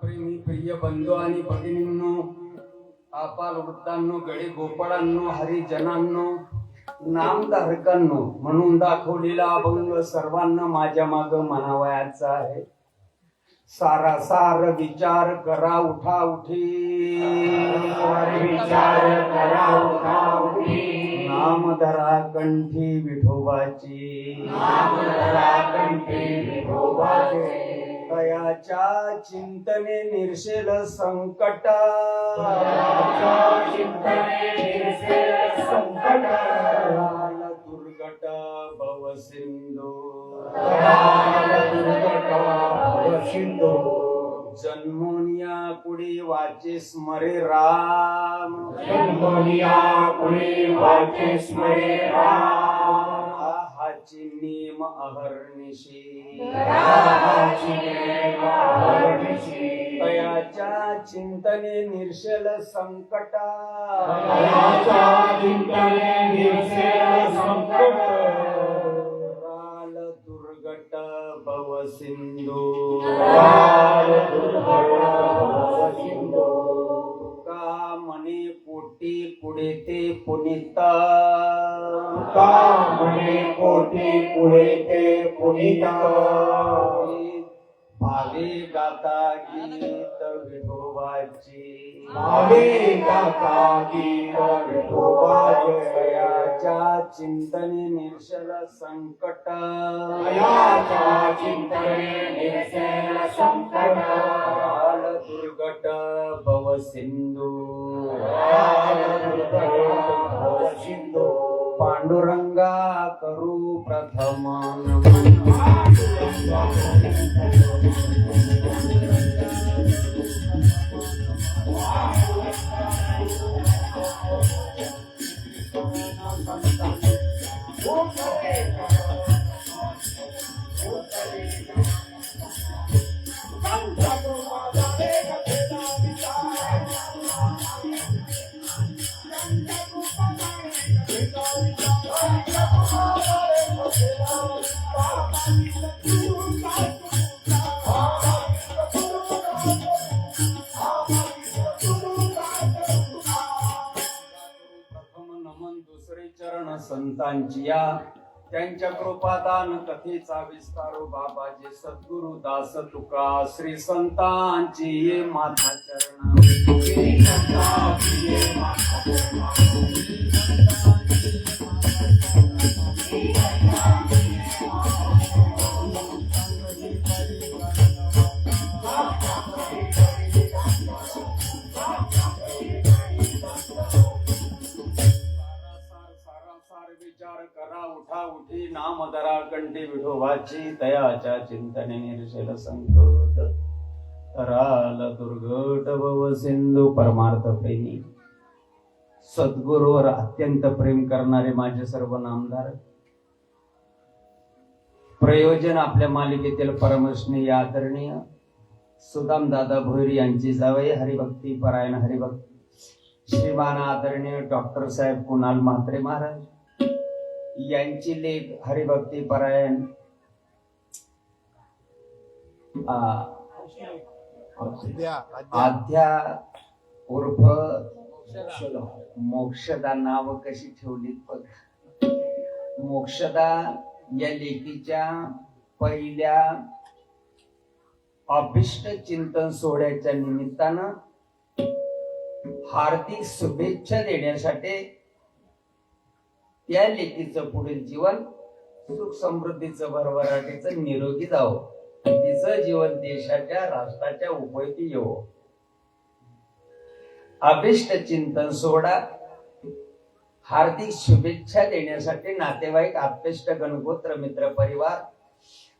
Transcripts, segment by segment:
प्रेमी प्रिय बंधू आणि भगिनींनो, आपाल वृद्धांनो, गडी गोपाळांनो, हरिजनांनो, नामधारकांनो, म्हणून दाखवलेला अभंग सर्वांना माझ्या माग म्हणावयाचा आहे. सारासार विचार करा उठा उठी, विचार करा उठा उठी, नामधरा कंठी विठोबाची, नामधरा कंठी विठोबाचे, दयाच्या चिंतने निर्शेल संकट, दयाच्या चिंतने निर्शेल संकट, दयाल दुर्गट भव सिंधू, दयाल दुर्गट भव सिंधू, जन्मोनिया कुडी वाचे स्मरे राम, जन्मोनिया कुडी वाचे स्मरे राम, हाची नेम अहर्निशी, रामाची नेम अहर्निशी, दयाच्या चिंतने निर्शेल संकट, दयाच्या चिंतने निर्शेल संकट, राल दुर्गट भव सिंधू, दयाल दुर्गट भव सिंधू, तुका म्हणे पोटी पुढे ते पुनिता, का म्हणे कोटी पुढे ते पुनीता, भावे गाता गीत विठोबाची, भावे गाता गीत विठोबाचे, दयाच्या चिंतने निर्शल संकट, दयाच्या चिंतने निर्शेल संकट, राल दुर्गट भव सिंधू, दयाल दुर्गट भव सिंधू, पांडुरंगा करू प्रथम नमन. दुसरे चरण संतांची या, त्यांच्या कृपादान कथेचा विस्तारो बाबाजी सद्गुरु दास तुका श्री संतांची ये माता चरण, श्री संतांची ये माता चरण, विचार करा उठा उठी, नामधरा कंठी विठोबाची, दयाच्या चिंतने निर्शेल संकट, राल दुर्गट भव सिंधू. परमार्थ प्रेमी सद्गुरूवर अत्यंत प्रेम करणारे माझे सर्व नामधार, प्रयोजन आपल्या मालिकेतील परमस्नेही आदरणीय सुदाम दादा भोईर यांची जावई हरिभक्ती परायण हरिभक्त श्रीमान आदरणीय डॉक्टर साहेब कुणाल म्हात्रे महाराज यांची लेख हरिभक्ती परायण आध्या उर्फ मोक्षदा नाव कशी ठेवलीत बघ. मोक्षदा या लेखीच्या पहिल्या अभिष्ट चिंतन सोहळ्याच्या निमित्तानं हार्दिक शुभेच्छा देण्यासाठी त्या लेकीचं पुढील जीवन सुख समृद्धीचं भरभराटीचं निरोगी जावं, तिचं जीवन देशाच्या राष्ट्राच्या उपयोगी येवो. अभिष्ट चिंतन सोहळा हार्दिक शुभेच्छा देण्यासाठी नातेवाईक, आप्तेष्ट, गणगोत्र, मित्र परिवार,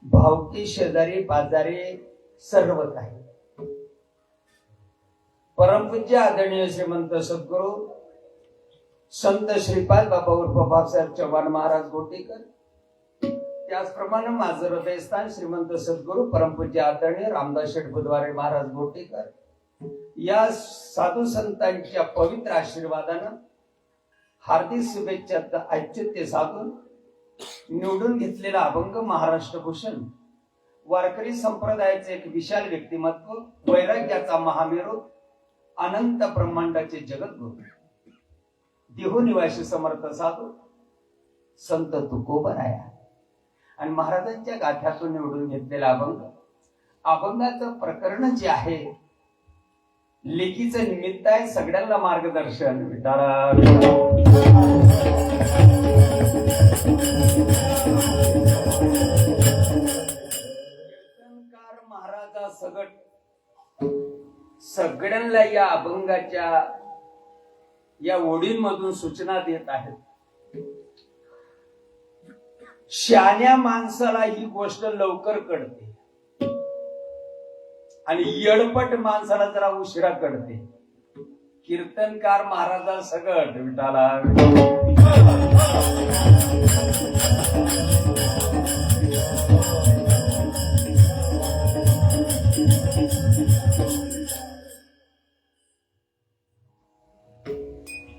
भावकी, शेजारी पाजारी सर्व काही. परमपूज्य आदरणीय श्रीमंत सद्गुरू संत श्रीपाद बाबा उर्फ बाबासाहेब चव्हाण महाराज गोटीकर, त्याचप्रमाणे माझं हृदयस्थान श्रीमंत सद्गुरू परमपूज्य आदरणीय रामदास शेठ बुधवारे महाराज गोटीकर या साधू संतांच्या पवित्र आशीर्वादानं हार्दिक शुभेच्छा औचित्य साधून निवडून घेतलेला अभंग महाराष्ट्र भूषण वारकरी संप्रदायाचे एक विशाल व्यक्तिमत्व, वैराग्याचा महामेरू, अनंत ब्रह्मांडाचे जगद्गुरु, देहू निवासी समर्थ साधू संत तुकोबराया आणि महाराजांच्या गाथ्यातून निवडून घेतलेला अभंग. अभंगाचं प्रकरण जे आहे लेकीचं निमित्त आहे, सगळ्यांना मार्गदर्शन. विठाला महाराजा सगट सगळ्यांना या अभंगाच्या या ओळींमधून सूचना देत आहेत. शहाण्या माणसाला ही गोष्ट लवकर कळते आणि येडपट माणसाला जरा उशिरा कळते. कीर्तनकार महाराजा सगट विठाला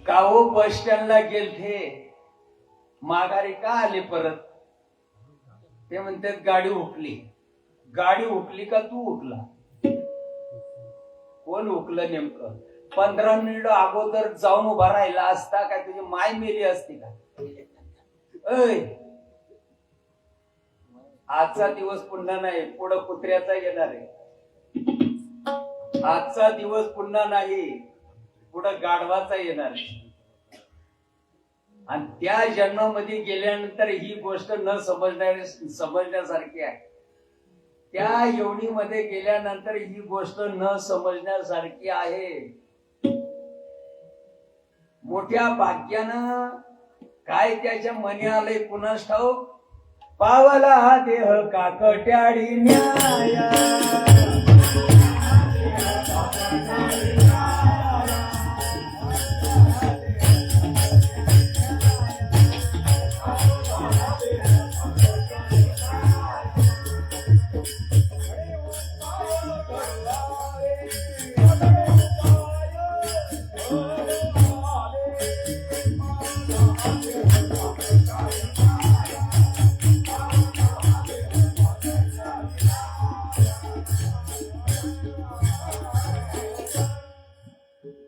काहो बस स्टँडला गेलते, माघारी का आले परत? ते म्हणतात गाडी हुकली. गाडी हुकली का तू हुकला? कोण हुकलं नेमकं? 15 मिनिट अगोदर जाऊन उभा राहिला असता काय तुझी माय मेली असती का? आजचा दिवस पुन्हा नाही, पुढं कुत्र्याचा येणार आहे. आजचा दिवस पुन्हा नाही, पुढं गाढवाचा येणार आहे. आणि त्या जन्मामध्ये गेल्यानंतर ही गोष्ट न समजण्यासारखी आहे. त्या योनीमध्ये गेल्यानंतर ही गोष्ट न समजण्यासारखी आहे. मोठ्या भाग्यानं काय त्याच्या मनी आलंय कुणास ठाऊक, पावला हा देह काकट्याळी न्याया.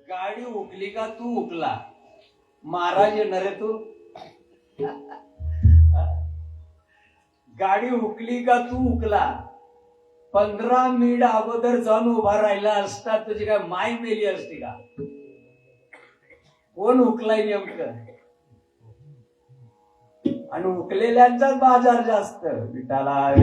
गाडी उकली का तू उकला? महाराज येणार रे तू. गाडी उकली का तू उकला? 15 मिनिट अगोदर जाऊन उभा राहिला असता तुझी काय माय मेली असती का? कोण उकलाय नेमकं? आणि उकलेल्यांचाच बाजार जास्त. विठाला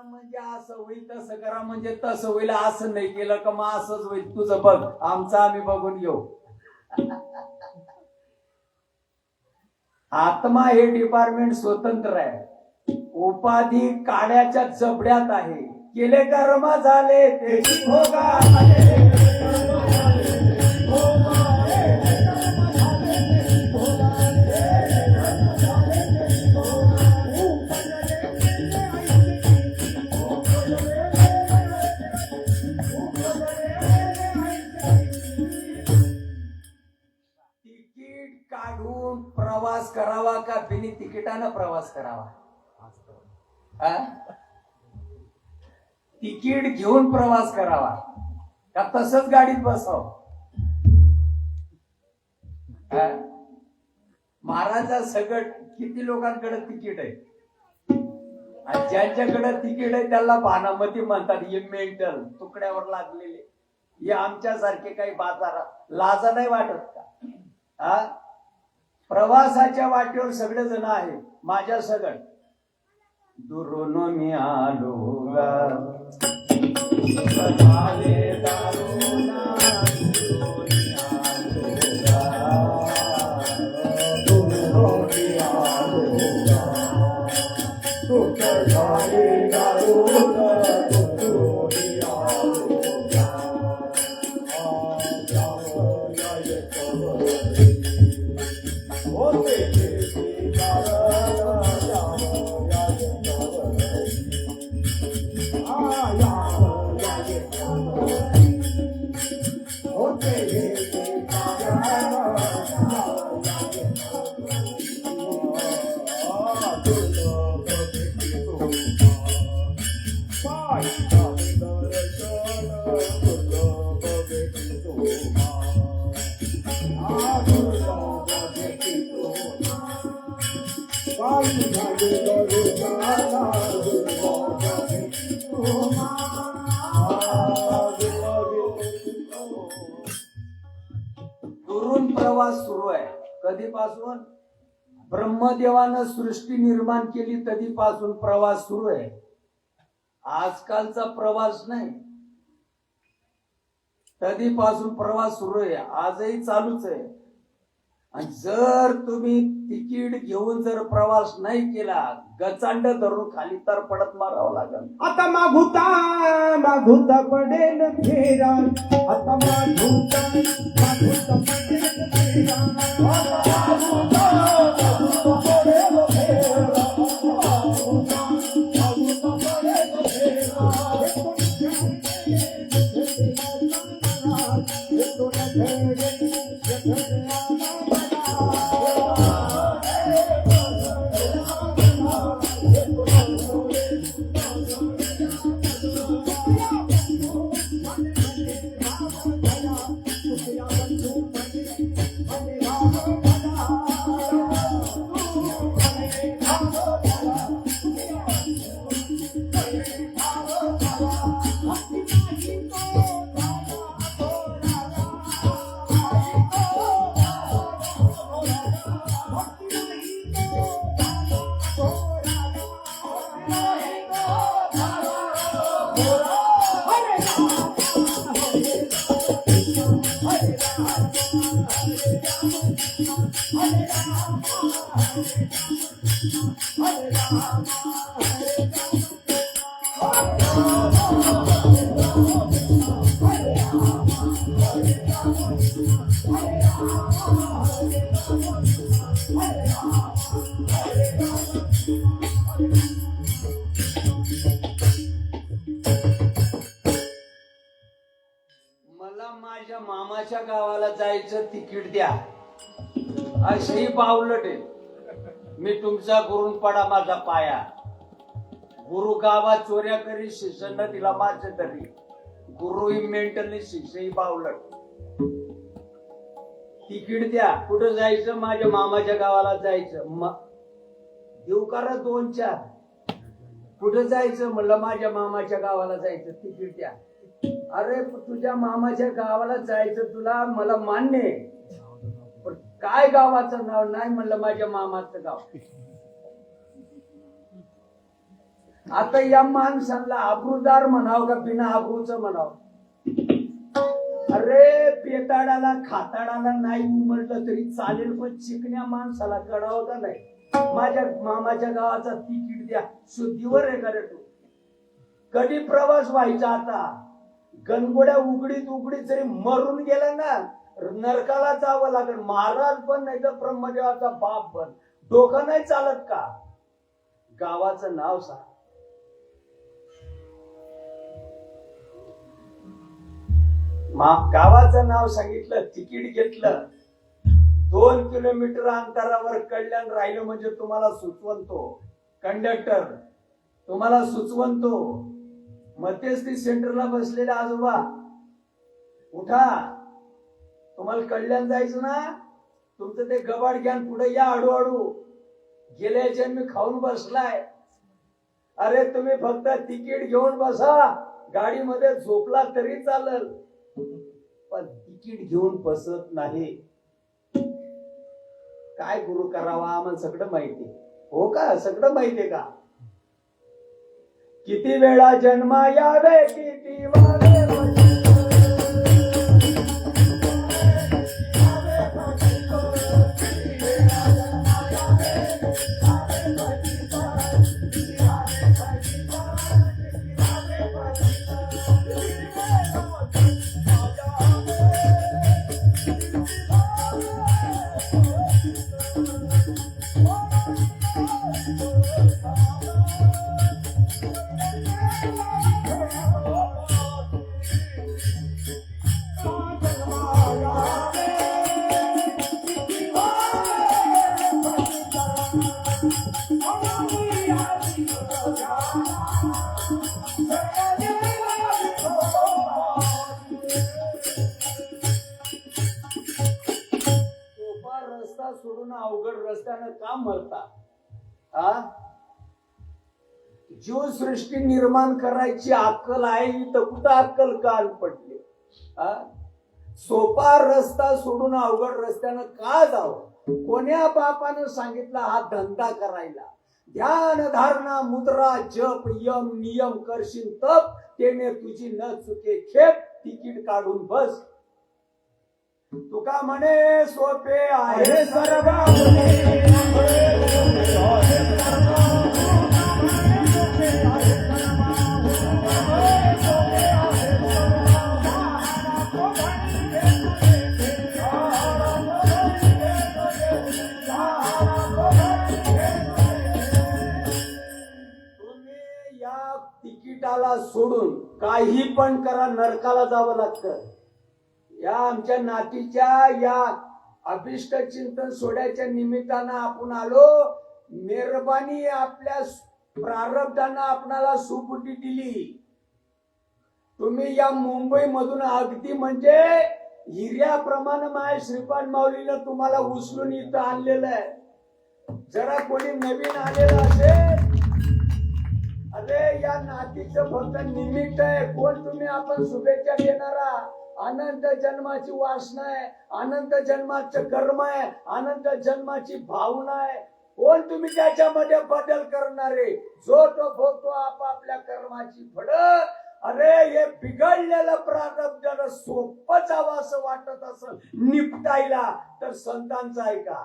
म्हणजे असं होईल, तसं करा म्हणजे तसं होईल. असं नाही केलं का मग असंच होईल. तुझं बघ, आमचं आम्ही बघून घेऊ. आत्मा हे डिपार्टमेंट स्वतंत्र आहे. उपाधी काड्याच्या जबड्यात आहे. केले कर्म झाले त्याची भोगा. काढून प्रवास करावा का बिनी तिकिटानं प्रवास करावा? तिकीट घेऊन प्रवास करावा का तसंच गाडीत बसाव? महाराजा सगट किती लोकांकडे तिकीट आहे? ज्यांच्याकडे तिकीट आहे त्याला भानामती म्हणतात, हे मेंटल तुकड्यावर लागलेले. हे आमच्यासारखे काही बाजार लाजा नाही वाटत का? हा, प्रवासाच्या वाटेवर सगळे जण आहेत माझ्या सगळं. दुरून मी आलो गा, आले दारुणा, दुरून आलो गा, दुरून आलो गा, दुरून आलो गा. दुरून प्रवास सुरू आहे. कधीपासून? ब्रह्मदेवानं सृष्टी निर्माण केली तधीपासून प्रवास सुरू आहे. आजकालचा प्रवास नाही, तधीपासून प्रवास सुरू आहे, आजही चालूच आहे. आणि जर तुम्ही तिकीट घेऊन जर प्रवास नाही केला, गचांड धरून खाली तर पडत मारावं लागेल. आता मागुता पडेल फेरा, आता मागुता पडेल फेरा, मागुता पडेल फेरा, मागुता पडेल फेरा. मला माझ्या मामाच्या गावाला जायचं तिकीट द्या, अशी पावलट आहे. मी तुमचा करून पडा माझा पाया. गुरु गावात चोऱ्या करी, शिष्य तिला माझ तरी. गुरु ही मेंटली, शिष्य ही पावलट. तिकीट द्या. कुठं जायचं? माझ्या मामाच्या गावाला जायचं. देऊ करा 2-4. कुठं जायचं? म्हणलं माझ्या मामाच्या गावाला जायचं, तिकीट द्या. अरे तुझ्या मामाच्या गावाला जायचं तुला, मला मान्य आहे, पण काय गावाचं नाव? नाही म्हणलं माझ्या मामाचं गाव. आता या माणसाला आबरूदार म्हणाव का बिना आबरूचं म्हणाव? अरे पेताडाला खाताडाला नाही म्हटलं तरी चालेल, पण चिकण्या माणसाला कळावं का नाही? माझ्या मामाच्या गावाचा तिकीट द्या. शुद्धीवर आहे का रे तू? कधी प्रवास व्हायचा? आता गणगोड्या उघडीत जरी मरून गेला ना, नरकाला जावं लागेल. महाराज पण नाही तर ब्रह्मदेवाचा बाप पण. डोकं नाही चालत का? गावाचं नाव सांग. गावाचं नाव सांगितलं, तिकीट घेतलं. 2 किलोमीटर अंतरावर कल्याण राहिलं म्हणजे तुम्हाला सुचवतो कंडक्टर, तुम्हाला सुचवतो. मध्यस्थी सेंटरला बसलेले आजोबा, उठा, तुम्हाला कल्याण जायचं ना, तुमचं ते गबाड घ्या, पुढे या हळूहळू. गेल्या जन्मी खाऊन बसलाय. अरे तुम्ही फक्त तिकीट घेऊन बसा, गाडीमध्ये झोपला तरी चालेल, पण तिकीट घेऊन बसत नाही. काय गुरु करावा आम्हाला सगळं माहिती हो का? सगळं माहितीये का? किती वेळा जन्मा यावे, किती वारे सोपा रस्ता सोडून अवघड रस्त्यानं का मरता? हा? जीव सृष्टी निर्माण करायची अक्कल आहे तर कुठं अक्कल काल पडली? हा? सोपा रस्ता सोडून अवघड रस्त्यानं का जावं? कोण्या बापानं सांगितलं हा धंदा करायला? ध्यान धारणा मुद्रा जप यम नियम करशील तप, तेने तुझी न चुके खेप, तिकीट काढून बस. तुका म्हणे सोपे आहे सर्व तिकिटाला सोडून काही पण करा, नरकाला जावं लागतं. या आमच्या नातीच्या या अभिष्ट चिंतन सोहळ्याच्या निमित्तानं आपण आलो. मेहरबानी आपल्या प्रारब्धानं आपणाला सुबुद्धी दिली. तुम्ही या मुंबई मधून अगदी म्हणजे हिऱ्याप्रमाणे माझ्या श्रीपाद माऊलीनं तुम्हाला उचलून इथं आणलेलं आहे. जरा कोणी नवीन आलेलं असेल, अरे या नातीचं फक्त निमित्त आहे. कोण तुम्ही? आपण शुभेच्छा देणारा. अनंत जन्माची वासना आहे, अनंत जन्माचं कर्म आहे, अनंत जन्माची भावना आहे. कोण तुम्ही त्याच्यामध्ये बदल करणारे? जो तो भोगतो आपापल्या कर्माची फळ. अरे हे बिघडलेलं प्रारब्ध सोपं जावं असं वाटत असं निपटायला तर संतांचं आहे का?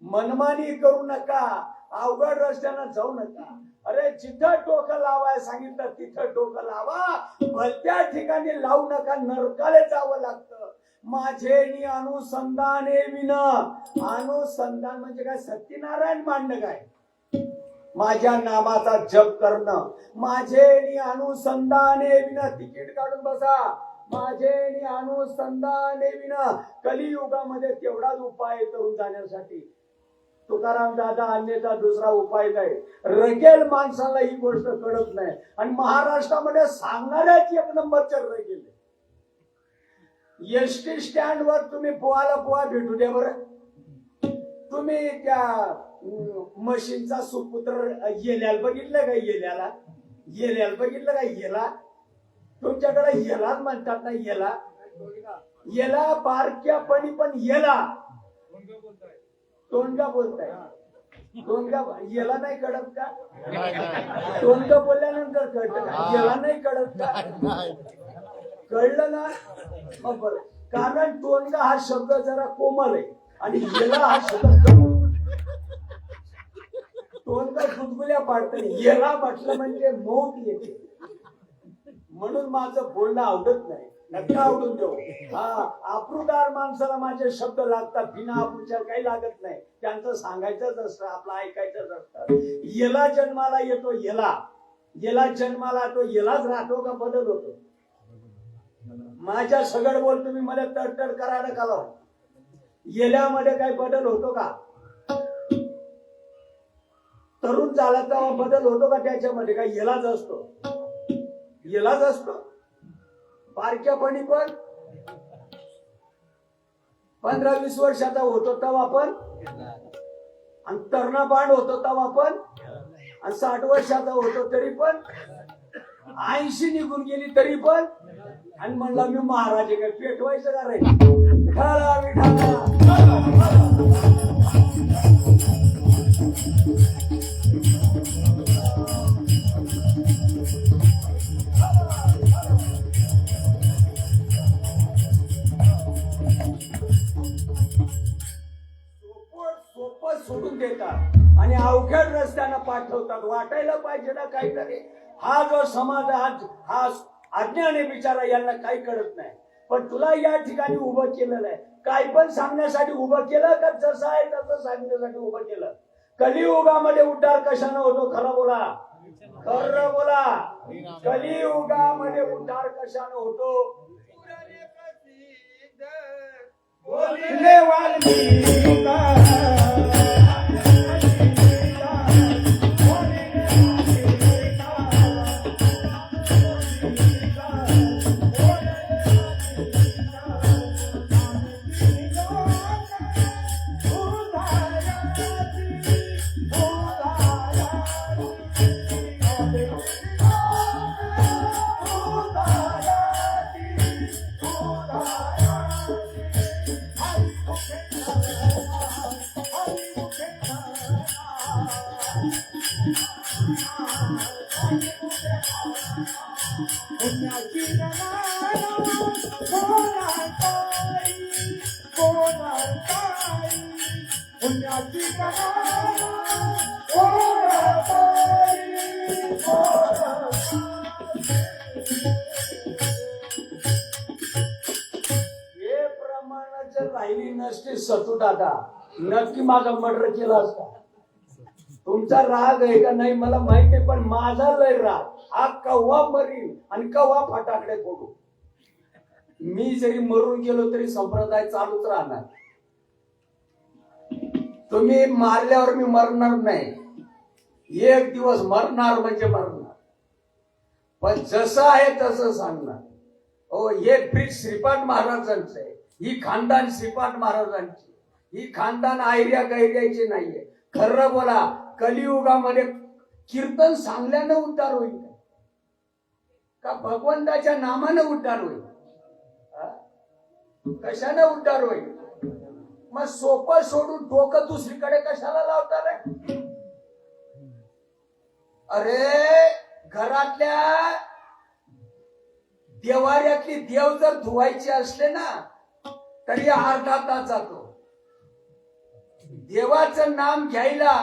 मनमानी करू नका, अवघड रस्त्यानं जाऊ नका. अरे जिथं डोकं लावाय सांगितलं तिथं डोकं लावा, भलत्या ठिकाणी लावू नका, नरकाला जावं लागतं. माझे अनुसंधाने विन. अनुसंधान म्हणजे काय? सत्यनारायण मांडणं काय? माझ्या नामाचा जप करणं. माझे अनुसंधाने विन. तिकीट काढून बसा. माझे अनुसंधाने विन. कलियुगामध्ये तेवढाच उपाय करून जाण्यासाठी. तुकाराम दादा अन्यथा दुसरा उपाय नाही. रगेल माणसाला ही गोष्ट कळत नाही आणि महाराष्ट्रामध्ये सांगणाऱ्याच एक नंबरचे रगेल. एसटी स्टँड वर तुम्ही पोहाला पोहा भेटू द्या बरं. तुम्ही त्या मशीनचा सुपुत्र येल्याला बघितलं का? येल्याला बघितलं का? येला तुमच्याकडे येलाच म्हणतात ना? येला बारक्यापणी पण येला. तोंडगा बोलताय? तोंडगा याला नाही कळत का? तोंडगा बोलल्यानंतर कळत का? याला नाही कळत का? कळलं ना? मग बरं. कारण तोंडगा हा शब्द जरा कोमल आहे आणि याला हा शब्द तोंडगा गुदगुल्या पाडत. याला म्हटलं म्हणजे मौत येते. म्हणून माझं बोलणं आवडत नाही. नका आवडून देऊ. हा, अप्रूदार माणसाला माझे शब्द लागतात, बिना अप्रूच्या काही लागत नाही. त्यांचं सांगायचंच असतं, आपलं ऐकायचंच असतं. याला जन्माला येतो, याला जन्माला तो यालाच राहतो का बदल होतो? माझ्या सगळ बोल तुम्ही मला तडतड करायला का लाव? येल्यामध्ये काही बदल होतो का? तरुण झाला तेव्हा बदल होतो का त्याच्यामध्ये? काय यालाच असतो? यालाच असतो. बारक्यापणी पण 15-20 वर्षाचा होतो तेव्हा पण, आणि तरणा बाण होतो तेव्हा पण. आणि 60 वर्षाचा होतो तरी पण 80 निघून गेली तरी पण आणि म्हणला मी महाराज आहे काय पेटवायचं का रे विठाला विठाला सोपं सोडून देतात आणि अवघड रस्त्यानं पाठवतात वाटायला पाहिजे ना काहीतरी हा जो समाज हा अज्ञान आहे बिचारा यांना काही कळत नाही पण तुला या ठिकाणी उभं केलेलं आहे काय पण सांगण्यासाठी उभं केलं का जसं आहे तसं सांगण्यासाठी उभं केलं कलियुगामध्ये उद्धार कशानं होतो खरं बोला कलियुगामध्ये उद्धार कशानं होतो बोलले वाल्मिका राहिली नसते सतू दादा नक्की माझा मर्डर केला असता तुमचा राग आहे का नाही मला माहिती आहे पण माझा लय राग हा कव्वा मरीन आणि कव्वा फटाकडे फोडू मी जरी मरून गेलो तरी संप्रदाय चालूच राहणार तुम्ही मारल्यावर मी मरणार नाही एक दिवस मरणार म्हणजे मरणार पण जसं आहे तसं सांगणार हो हे ब्रिज श्रीपाद महाराजांचं आहे ही खानदान श्रीपाद महाराजांची ही खानदान आयर्या गैर्याची नाहीये खरं बोला कलियुगामध्ये कीर्तन सांगल्यानं उद्धार होईल का भगवंताच्या नामानं उद्धार होईल कशानं उद्धार होईल मग सोपं सोडून डोकं दुसरीकडे कशाला लावता रे अरे घरातल्या देवाऱ्यातली देव जर धुवायची असले ना तरी अर्धा तास जातो देवाचं नाम घ्यायला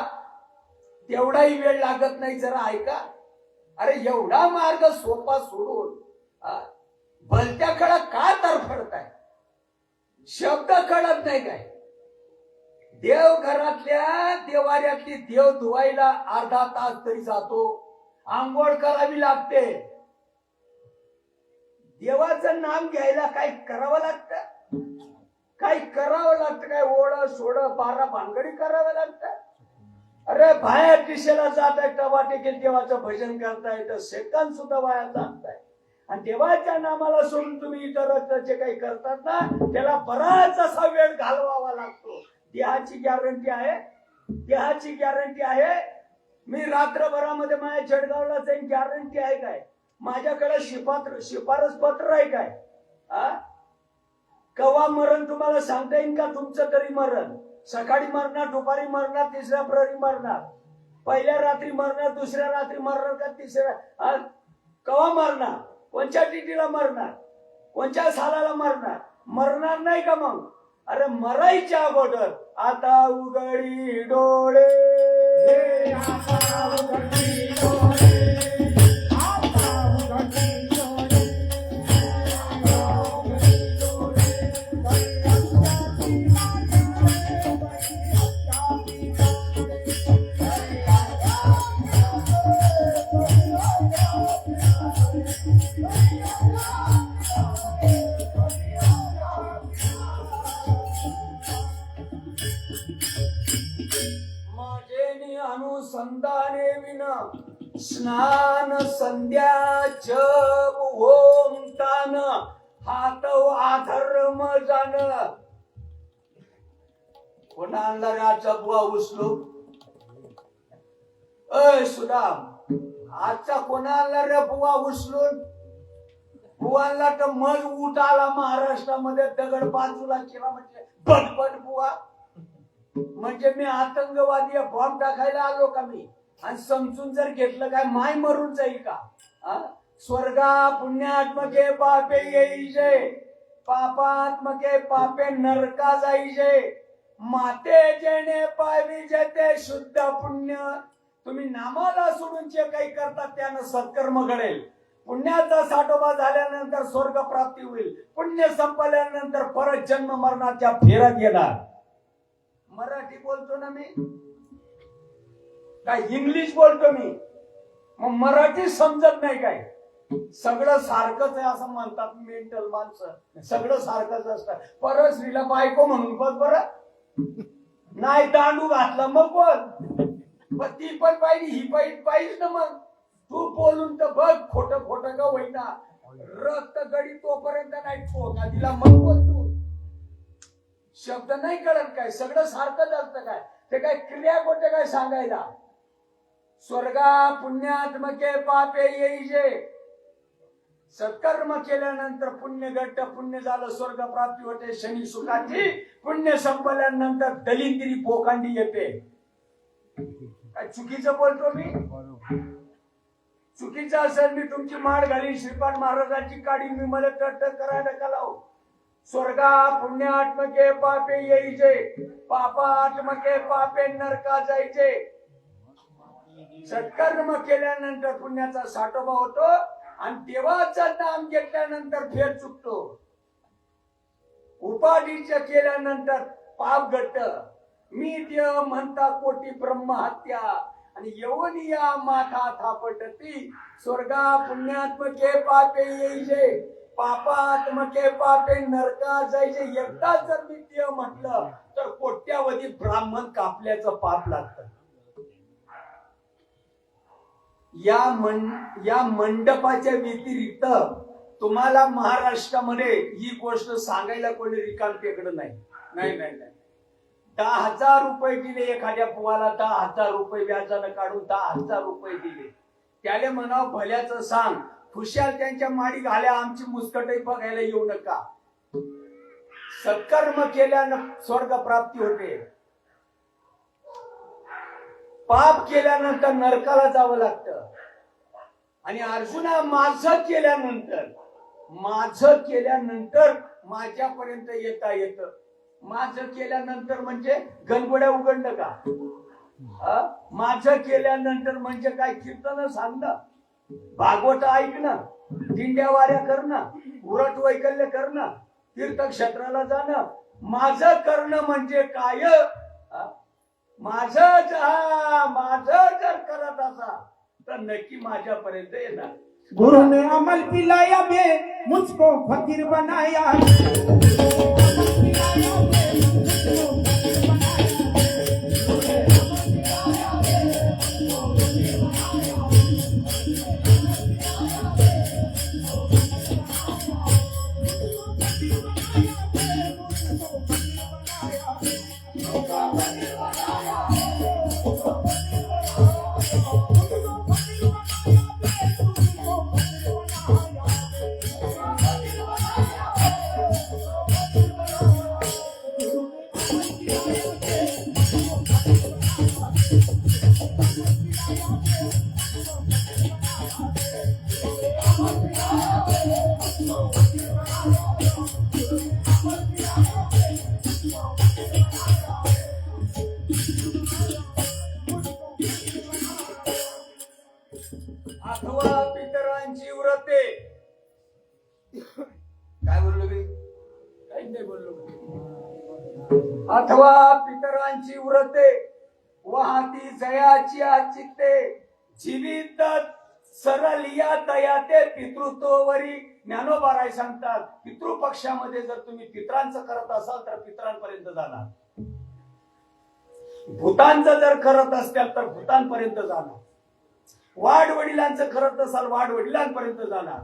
तेवढाही वेळ लागत नाही जरा ऐका अरे एवढा मार्ग सोपा सोडून भलत्या खडा का तरफडताय शब्द कळत नाही काय देव घरातल्या देवाऱ्यातली देव धुवायला अर्धा तास तरी जातो आंघोळ करावी लागते देवाचं नाम घ्यायला काय करावं लागतं काय करावं लागतं काय ओढ सोड 12 भानगडी करावं लागतं अरे बाहेर दिशेला जात आहे टबा टेकेल देवाचं भजन करताय तर सेकंद सुद्धा वाया जाताय आणि देवाच्या नामाला सोडून तुम्ही इतर जे काही करतात ना त्याला बराच असा वेळ घालवावा लागतो देहाची गॅरंटी आहे मी रात्रभरामध्ये माझ्या जळगावला जाईन गॅरंटी आहे काय माझ्याकडे शिफारस पत्र आहे काय कवा मरण तुम्हाला सांगता येईल का तुमचं तरी मरण सकाळी मरणार दुपारी मरणार तिसऱ्या प्रहरी मरणार पहिल्या रात्री मरणार दुसऱ्या रात्री मरणार का तिसऱ्या कवा मरणार कोणत्या तिथीला मरणार कोणत्या सालाला मरणार नाही का मग अरे मरायच्या अगोदर आता उघडी डोळे अनुसंधाने विना स्नान संध्या जप ओम तान हात अधर्म जाण कोणा आणला रे आजचा बुवा उचलू अय सुदाम, आजचा कोणाला रे बुवा उचलून बुवाला तर मज उठ आला महाराष्ट्रामध्ये दगड बाजूला केला म्हणजे बडबड बुवा. म्हणजे मी आतंकवादी बॉम्ब टाकायला आलो का मी? आणि समजून जर घेतलं काय माय मरून जाईल का? स्वर्गा पुण्यात्मके पापे येईजे, पापात्मके पापे नरका जाईजे, माते जेणे पाविजे ते शुद्ध पुण्य. तुम्ही नामाला सोडून जे काही करतात त्यानं सत्कर्म घडेल. पुण्याचा साठोबा झाल्यानंतर स्वर्ग प्राप्ती होईल. पुण्य संपल्यानंतर परत जन्म मरणाच्या फेऱ्यात येणार. मराठी बोलतो ना मी, काय इंग्लिश बोलतो मी? मग मराठी समजत नाही काय? सगळं सारखंच आहे असं म्हणतात मेंटल माणसं. सगळं सारखंच असतं. परस्त्रीला बायको म्हणून बघ बरं, नाही दांडू घातला मग बोल. पण ती पण पाहिजे, ही पाहिजे ना. मग तू बोलून तर बघ, खोटं खोटं का होईना. रक्त गडी तोपर्यंत नाही ठोका दिला मग बोल तू. शब्द नाही कळत काय? सगळं सारखंच असतं काय? ते काय क्रिया कोणते काय सांगायला? स्वर्गा पुण्यात्मके पापे येईजे, सत्कर्म केल्यानंतर पुण्य घट्ट, पुण्य झालं स्वर्ग प्राप्ती होते शनी सुखाची. पुण्य संपल्यानंतर दलिंद्री पोकांडी येते. काय चुकीचं बोलतो मी? चुकीचं असेल मी तुमची माळ घाली, श्रीपाद महाराजांची काढी मी मला तट करायला का लावू? स्वर्गा पुण्यात्मके पापे येईजे, पापात्मके पापे नरका जायचे. सत्कर्म केल्यानंतर पुण्याचा साठोबा होतो आणि देवाचं नाम घेतल्यानंतर फेर चुकतो. उपाधीच केल्यानंतर पाप घट्ट. मी देव म्हणता कोटी ब्रह्महत्या आणि यवनिया माथा थापटती. स्वर्गा पुण्यात्मके पापे येईजे, पापात्मके पापे नरका जायचे. एकदा जर मी देव म्हटलं तर कोट्यावधी ब्राह्मण कापल्याचं पाप लागतं. या मंडपाच्या व्यतिरिक्त तुम्हाला महाराष्ट्रामध्ये ही गोष्ट सांगायला कोणी रिकामटेकडे नाही. नाही नाही नाही. 10,000 रुपये दिले एखाद्या बुवाला, 10,000 रुपये व्याजानं काढून 10,000 रुपये दिले. त्याला म्हणावं भल्याचं सांग, खुशाल त्यांच्या माडी घाल्या, आमची मुस्कटही बघायला येऊ नका. सत्कर्म केल्यानं स्वर्ग प्राप्ती होते. पाप केल्यानंतर नरकाला जावं लागतं. आणि अर्जुना माझं केल्यानंतर माझ्यापर्यंत येता येतं. माझं केल्यानंतर म्हणजे गणगोड्या उघडणं का? माझं केल्यानंतर म्हणजे काय? कीर्तन सांगणं, भागवत ऐकणं, दिंड्या वाऱ्या करणं, उरट वैकल्य करणं, तीर्थक्षेत्राला जाणं. माझं करणं म्हणजे काय? माझं जर करत असा तर नक्की माझ्यापर्यंत येणार. गुरु ने अमल पिलाया बे, मुझको फकीर बनाया. अथवा पितरांची व्रते. काय बोललो मी? काही नाही बोललो. अथवा पितरांची व्रते वाहती जयाची चित्ते, जीवित सरलिया तयाते पितृत्ववरी. ज्ञानोबाराय सांगतात पितृपक्षामध्ये जर तुम्ही पितरांचं करत असाल तर पितरांपर्यंत जाणार. भूतांचं जर करत असताल तर भूतांपर्यंत जाणार. वाढ वडिलांचं करत असाल वाढ वडिलांपर्यंत जाणार.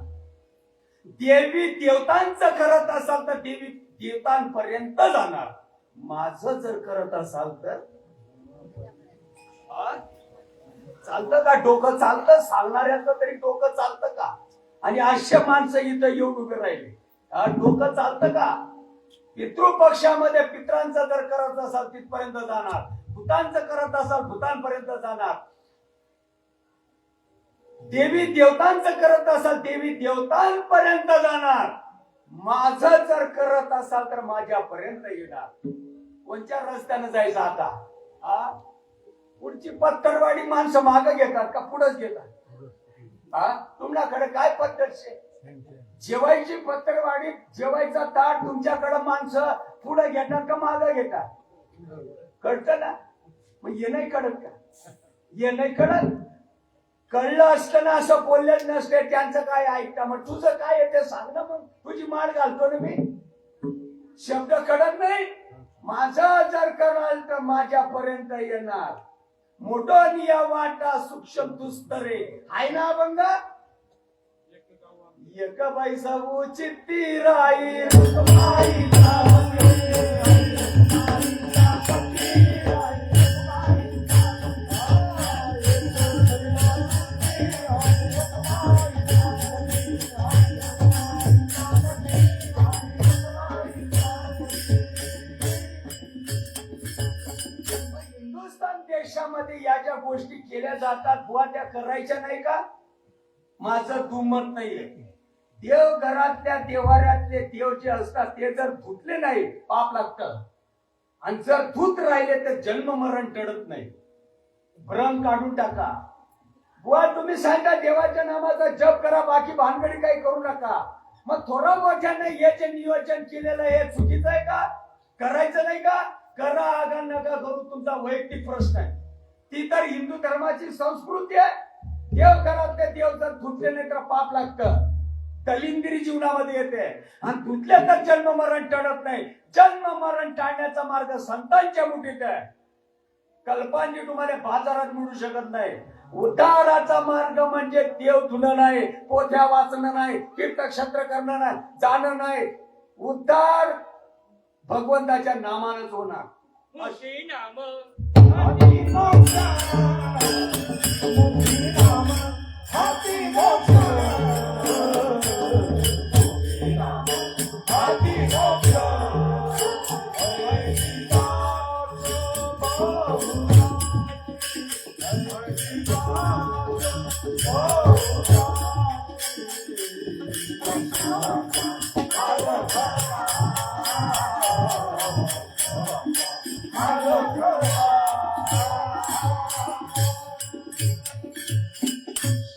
देवी देवतांचं करत असाल तर देवी देवतांपर्यंत जाणार. माझं जर करत असाल तर चालतं का? डोकं चालतं? सांगणाऱ्याचं तरी डोकं चालतं का? आणि अशा माणसं इथं येऊन उभे राहिले. डोकं चालतं का? पितृपक्षामध्ये पित्रांचं जर करत असाल तिथपर्यंत जाणार, भूतांचं करत असाल भूतांपर्यंत जाणार, देवी देवतांचं करत असाल देवी देवतांपर्यंत जाणार, माझं जर करत असाल तर माझ्यापर्यंत येणार. कोणत्या रस्त्यानं जायचं आता? पुढची पत्तरवाडी माणसं मागे घेतात का पुढेच घेतात? तुमच्याकडे काय पद्धत आहे? जेवायची पत्तरवाडी, जेवायचा ताट तुमच्याकडे माणसं पुढे घेतात का मागे घेतात? कळतं ना? मग हे नाही कळत का? हे नाही कळत? कळलं असतं ना असं बोललेच नसते. त्यांचं काय ऐकता? मग तुझं काय आहे ते सांग ना. मग तुझी माळ घालतो ना मी. शब्द कळत नाही. माझं जर कराल तर माझ्यापर्यंत येणार. मोठं निया वाटा सूक्ष्म दुस्तरे हाय ना अभंग. एक पैसा चित्ती राई हिंदुस्थान देशामध्ये या ज्या गोष्टी केल्या जातात बुवा त्या करायच्या नाही का? माझं दुमत नाहीये. देव घरातल्या देवाऱ्यातले देव जे असतात ते जर धुतले नाही पाप लागतं. आणि जर धुत राहिले तर जन्म मरण टळत नाही. भ्रम काढून टाका. बुवा तुम्ही सांगा देवाच्या नामाचा जप करा, बाकी भानगडी काही करू नका. मग थोडा मोठ्याने हे जे नियोजन केलेलं हे चुकीचं आहे का? करायचं नाही का? करा, आगा नका करू, तुमचा वैयक्तिक प्रश्न आहे. ती तर हिंदू धर्माची संस्कृती आहे. देव घरातले देव जर धुतले नाही तर पाप लागतं. दलिंद्री जीवनामध्ये येते. आणि धुतले तर जन्म मरण टळत नाही. जन्म मरण टाळण्याचा मार्ग संतांच्या मुठीत आहे. कल्पांची तुम्हाला बाजारात मिळू शकत नाही. उद्धाराचा मार्ग म्हणजे देव धुणं नाही, पोथ्या वाचणं नाही, तीर्थक्षेत्र करणं नाही, जाणं नाही. उद्धार भगवंताच्या नामानच होणार. मुक्ती नाम हाती मोक्ष, मुक्ती नाम, हाती मोक्ष, हाती मोक्ष.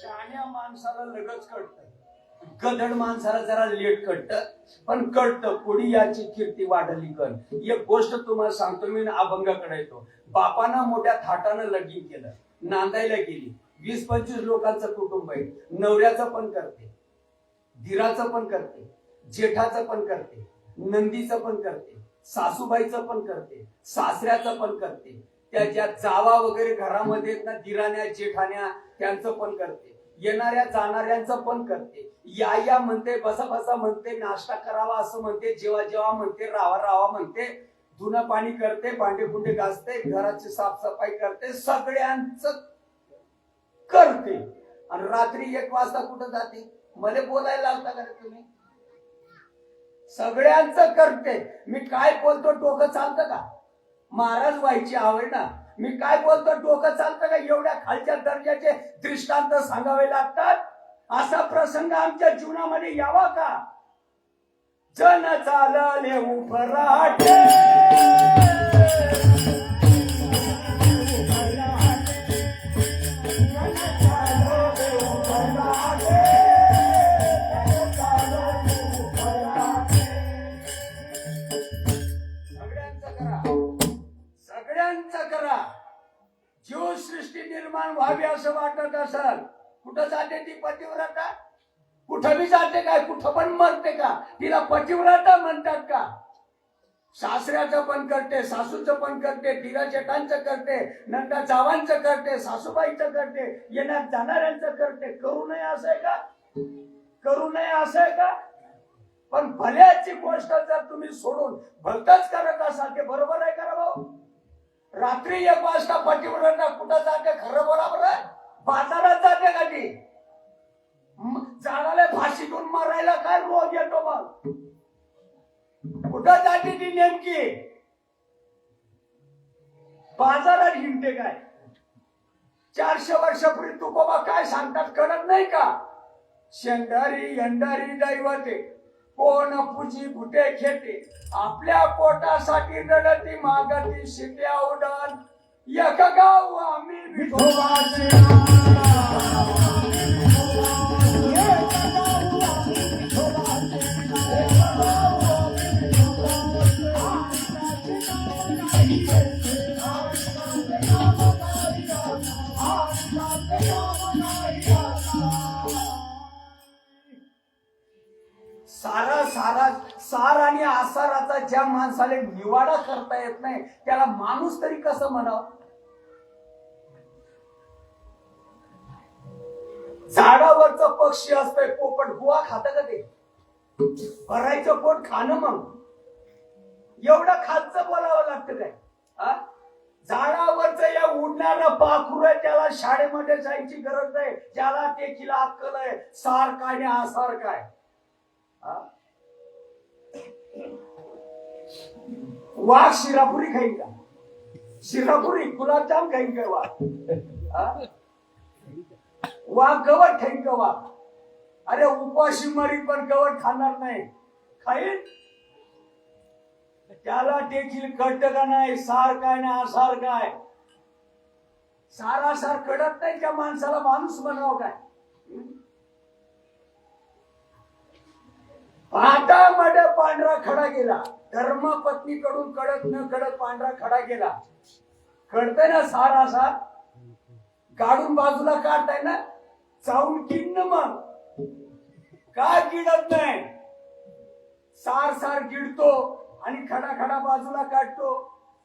शहाण्या माणसाला लगेच कळतं, गधड माणसाला जरा लेट कळतं, पण कळतं. पुढे याची कीर्ती वाढली कर. एक गोष्ट तुम्हाला सांगतो मी, अभंगाकडे येतो. बापानं मोठ्या थाटानं लगीन केलं, नांदायला गेली. 20-25 लोकांचं कुटुंब आहे. नवऱ्याचं पण करते, धीराचं पण करते, जेठाचं पण करते, नंदीचं पण करते, सासूबाईचं पण करते, सासऱ्याचं पण करते. त्याच्या जावा वगैरे घरामध्ये ना, दिराण्या जेठाण्या त्यांचं पण करते. येणाऱ्या जाणाऱ्यांचं पण करते. या म्हणते, बसा बसा म्हणते, नाश्ता करावा असं म्हणते, जेवा जेवा म्हणते, राहा राहा म्हणते, धुणं पाणी करते, भांडे कुंडे घासते, घराची साफसफाई करते, सगळ्यांचं करते. आणि रात्री 1 वाजता कुठं जाते? मला बोलायला लावता का तुम्ही? सगळ्यांचं करते. मी काय बोलतो डोकं चालतं का? महाराज व्हायची आवड ना. मी काय बोलतो डोकं चालतं का? एवढ्या खालच्या दर्जाचे दृष्टांत सांगावे लागतात? असा प्रसंग आमच्या जीवनामध्ये यावा का? जन चालले उफराटे, जीवसृष्टी निर्माण व्हावी असं वाटत असेल, कुठं जाते ती पतिव्रता? कुठं बी जाते काय? कुठं पण मरते का? तिला पतिव्रता म्हणतात का? सासऱ्याचं पण करते, सासूचं पण करते, दिरा जेठांचं करते, नंदा जावांचं करते, सासूबाईचं करते, येणार जाणाऱ्यांचं करते. करू नये असं आहे का? करू नये असं आहे का? पण भल्याची गोष्ट जर तुम्ही सोडून भलतच करत असाल ते बरोबर आहे का भाऊ? रात्री 1 वाजता पतिव्रता कुठं जाते? खरं बोला बरं. बाजारात जाते का ती झाडाला फाशी देऊन मारायला काय रोग येतो मग? कुठं जाते ती नेमकी? बाजारात हिंडते काय? 400 वर्षापूर्वी तुकोबा काय सांगतात कळत नाही का? शेंडारी यंडारी दैवते कोण पूजी कुठे खेते आपल्या पोटासाठी रडती मागती शिट्या उडान एक गाव आम्ही विठोबाचे सार आणि आसाराचा ज्या माणसाला निवाडा करता येत नाही त्याला माणूस तरी कसं म्हणावं? झाडावरचं पक्षी असतंय पोपट गुवा खात का ते? भरायचं पोट खाणं मग एवढं खालचं बोलावं लागतं काय? झाडावरच या उडणारं पाखरू आहे त्याला शाळेमध्ये जायची गरज नाही. ज्याला टेकीला अक्कल आहे सार काय आणि आसार काय. वाघ शिरापुरी खाईन का? शिरापुरी गुलाबजाम खाईन का वाघ? वाघ गवत खाईन का वाघ? अरे उपाशी मरी पण गवत खाणार नाही. खाईन त्याला देखील कळत का नाही सार काय ना आसार काय? सारासार कळत नाही त्या माणसाला माणूस म्हणावं काय? पाटामध्ये पांढरा खडा गेला. धर्मपत्नीकडून कडक न कडक पांढरा खडा गेला. कळतंय ना सारासार? काढून बाजूला काढताय ना चावून किन्न मग काय गिळत नाही. सार सार गिळतो आणि खडा खडा बाजूला काढतो.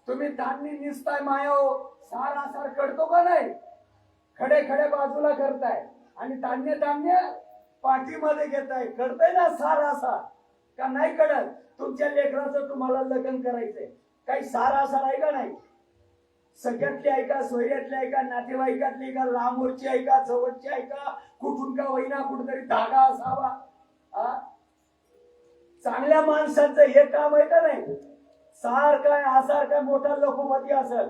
तुम्ही धान्य निसताय मायाओ सारासार कळतो का नाही? खडे खडे बाजूला करताय आणि धान्य धान्य पाठीमध्ये घेताय. कळतंय ना सारासार का नाही कळत? तुमच्या लेकराचं तुम्हाला लग्न करायचंय काही सारासार आहे का नाही? सगळ्यातली आहे का? सोयऱ्यातली आहे का? नातेवाईकातली का? लांबवरची आहे का? जवळची आहे का? कुठून का होईना कुठेतरी धागा असावा. चांगल्या माणसांचं हे काम आहे का नाही? सार काय आसार काय मोठा लखोपती असेल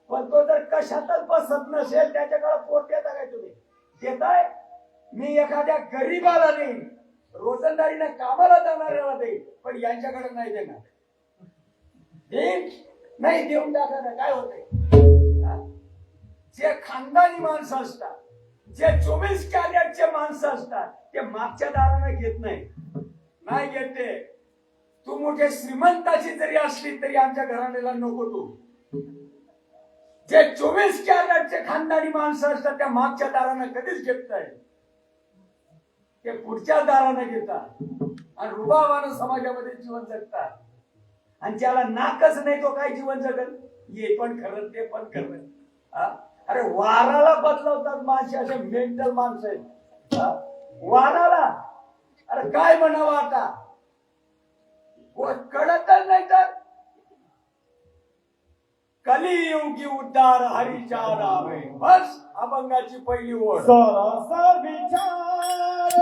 पण तो जर कशातच बसत नसेल त्याच्याकडे पोट देता काय तुम्ही? देताय? मी एखाद्या गरीबाला देईन रोजंदारीने कामाला जाणाऱ्याला देईन पण यांच्याकडे नाही देणार. देईन नाही देऊन टाका काय होतंय? जे खानदानी माणसं असतात जे 24 कॅरेटचे माणसं असतात ते मागच्या दाराने घेत नाही. नाही घेते. तू मोठे श्रीमंताची जरी असली तरी आमच्या घराण्याला नको. तू जे 24 कॅरेटचे खानदानी माणसं असतात त्या मागच्या दाराने कधीच घेत नाही. ते पुढच्या दाराने घेतात आणि रुबाबानं समाजामध्ये जीवन जगतात. आणि ज्याला नाकच नाही तो काय जीवन जगत? हे पण खरं ते पण खरं. अरे वाराला बदलवतात माणसे असे मेंटल माणसं आहेत. वाराला अरे काय म्हणावं आता? कळतच नाही तर कलियुगी उद्धार हरीच्या नावे. बस अभंगाची पहिली ओळ. सरस विचार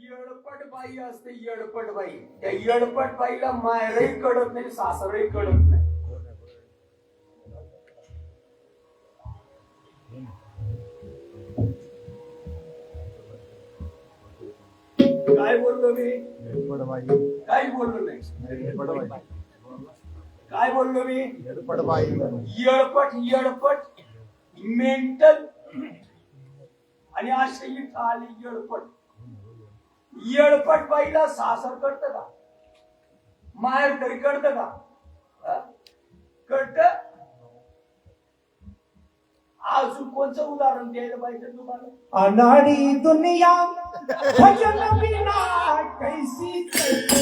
येडपट बाई असते, येडपट बाई. त्या येडपट बाईला मायरही कळत नाही, सासरही कळत नाही. काय बोललो मी? काही बोललो नाही. काय बोललो मी? येडपट येडपट मेंटल. आणि अशी इथं आली येडपट. येडपट बाईला सासर कळत का? माहेर तरी कळत का? कळत? अजून कोणचं उदाहरण द्यायला पाहिजे तुम्हाला? अनाड़ी दुनिया भजन बिना कैसी चलती,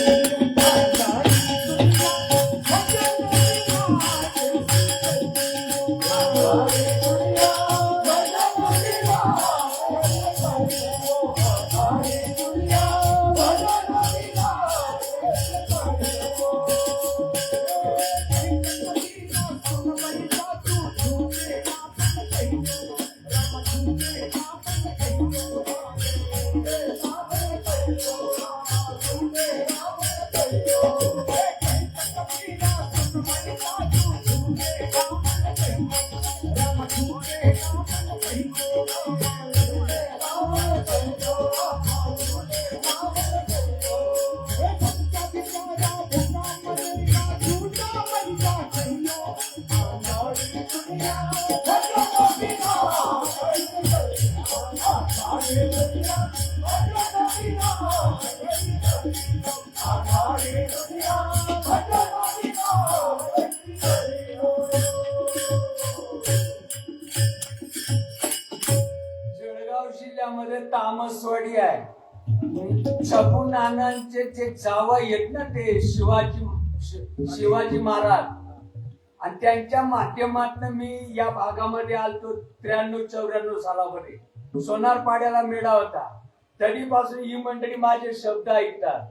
अनाड़ी दुनिया भजन बिना कैसी चलती, अनाड़ी दुनिया भजन बिना कैसी चलती, अनाड़ी दुनिया भजन बिना कैसी चलती. सुन मेरी बात झूठे जळगाव जिल्ह्यामध्ये तामसवाडी आहे. छपू नानांचे जे जावई आहेत ना, ते शिवाजी महाराज, आणि त्यांच्या माध्यमातून मी या भागामध्ये आलतो 93-94 सालामध्ये. सोनारपाड्याला मेळा होता. तरीपासून ही मंडळी माझे शब्द ऐकतात.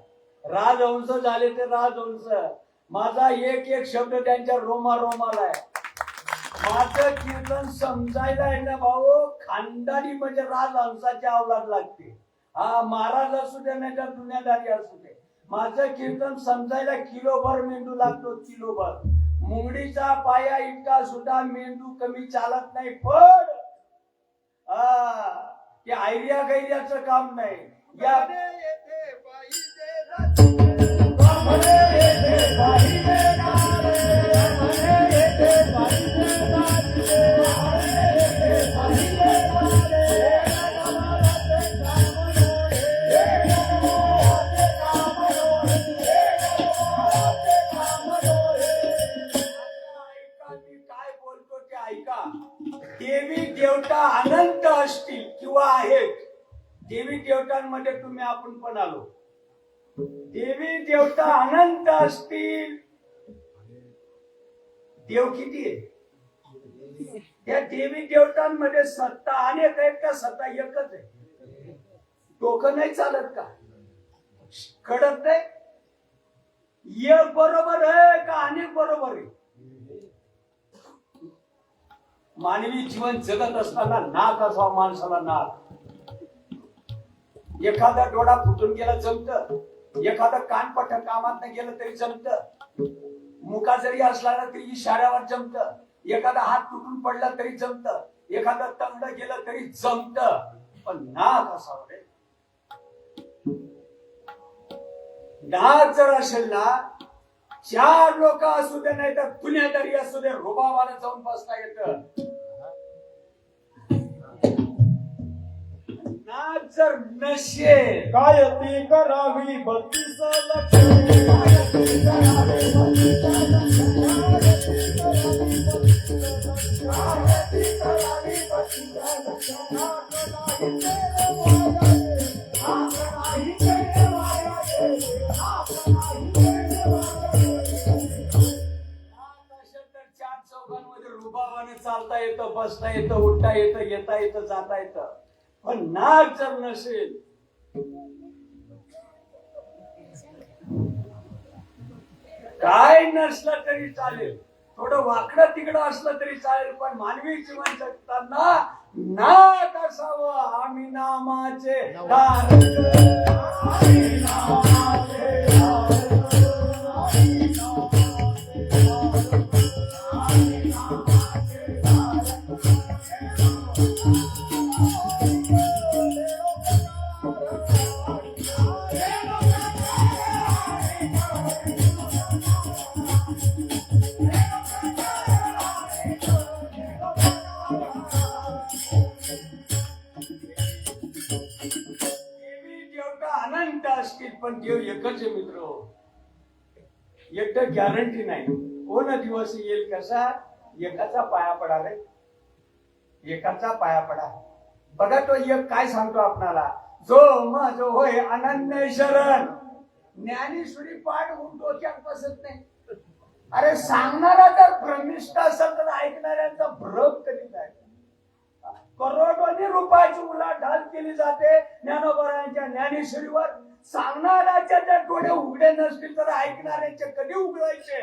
राजहंस झाले ते राजहंस. माझा एक एक शब्द त्यांच्या रोमाला आहे. माझं कीर्तन समजायला आहे ना भाऊ, खानदानी म्हणजे राजहंसाची अवलाद लागते. हा, महाराज असू दे नाही तर दुनियादारी असू दे, माझं कीर्तन समजायला किलोभर मेंदू लागतो, किलोभर. मुंगडीचा पाया इतका सुद्धा मेंदू कमी चालत नाही. पण ते आयडिया गैर्याचं काम नाही. या देवी देवता अनंत असतील किंवा आहेत. देवी देवतांमध्ये तुम्ही आपण पण आलो. देवी देवता अनंत असतील. देव किती आहे? त्या देवी देवतांमध्ये सत्ता अनेक आहेत का सत्ता एकच आहे? डोकं नाही चालत का? कळत नाही? एक बरोबर आहे का अनेक बरोबर आहे? मानवी जीवन जगत असताना नाक असावा माणसाला. नाक, एखादा डोळा फुटून गेला जमत, एखादा कानपट कामात नाही गेलं तरी जमत, मुका जरी असला तरी इशाऱ्यावर जमत, एखादा हात तुटून पडला तरी जमत, एखादा तंगड गेलं तरी जमत. पण नाक असावं रे. नाक जर असेल ना, 4 लोक असू दे नाही तर दुनियादारी असू दे, रुबाबाला जाऊन बसता येतं. नाक जर नसेल, काय ती करावी 32 लक्ष, काय ती करावी 32 लक्ष, तर चार चौघांमध्ये रुबाबाने चालता येतं, बसता येतं, उठता येतं, येता येतं, जाता येतं. पण नाक जर नसेल, काय नसलं तरी चालेल, थोडं वाकडं तिकडं असलं तरी चालेल, पण मानवी जीवन जगताना नाक असावं. आम्ही नामाचे धारक, आम्ही नामाचे धारक, आम्ही नामाचे धारक, आम्ही नामाचे अनंत असतील, पण देव एकच आहे मित्र. एकटं गॅरंटी नाही. कोण दिवस येईल कसा, एकाचा पाया पडा रे, एकाचा पाया पडा. बघा तो एक काय सांगतो आपणाला, जो मज होय अनन्य शरण. ज्ञानेश्वरी पाठ होऊन डोक्यात बसत नाही. अरे सांगणारा जर भ्रमिष्ठ असेल तर ऐकणाऱ्यांचा भ्रम कधी जाय. करोडोनी रुपयाची उलाढाल केली जाते ज्ञानोबरायांच्या ज्ञानेश्वरीवर. सांगणाऱ्याच्या जर डोळे उघडे नसतील तर ऐकणाऱ्यांचे कधी उघडायचे.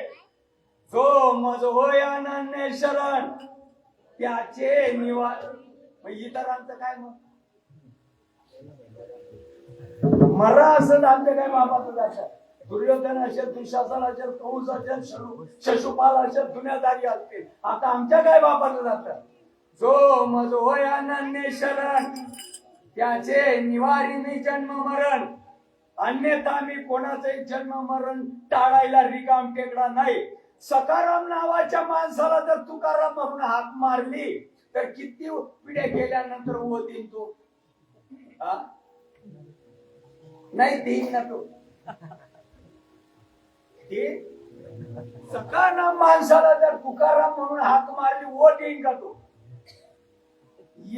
जो मज होय अनन्य शरण त्याचे निवार. इतरांचं काय मग मरा असं आमच्या काय बाबाचं जायचं. दुर्योधन असेल, दुःशासन असेल, कंस असेल, शिशुपाल असेल, दुनियादारी असतील. आता आमच्या काय बाबाचं जातं. जो मज होय अनन्य शरण त्याचे निवारिणी जन्म मरण. अन्यथा मी कोणाचे जन्म मरण टाळायला रिकाम टेकडा नाही. सकाराम नावाच्या माणसाला जर तुकाराम म्हणून हाक मारली तर किती पिढ्या गेल्यानंतर होतील तू. नाही देईन ना तू. सकाराम माणसाला जर तुकाराम म्हणून हाक मारली वोट येईन का तू.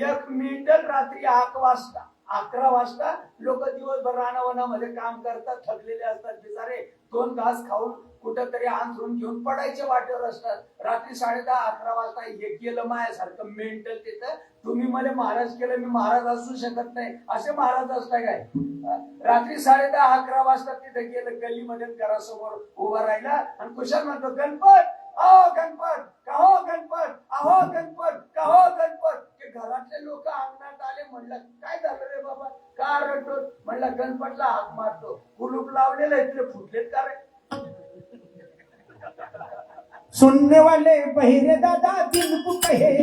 एक मिनिट रात्री 11 वाजता लोक दिवसभर रानावनामध्ये काम करतात, थकलेले असतात बिचारे. 2 घास खाऊन कुठंतरी अंथरून घेऊन पडायचे वाटेवर असतात. रात्री 10:30-11 वाजता हे केलं माझ्यासारखं मेंटल तिथं. तुम्ही मला महाराज केलं, मी महाराज असू शकत नाही असे महाराज असताय काय. रात्री 10:30-11 वाजता तिथे गेलं, गल्लीमध्ये घरासमोर उभा राहिला आणि कुशाल म्हणतो, गणपत अहो गणपत, काहो गणपत, अहो गणपत, काहो गणपत. ते घरातले लोक अंगणात आले. म्हणलं काय झालं रे बाबा, का रडतो. म्हणलं गणपतला हाक मारतो, कुलूप लावलेलं आहे, तुला फुटलेत का रे. सुनने वाले बहिरे दादा दिल को कहे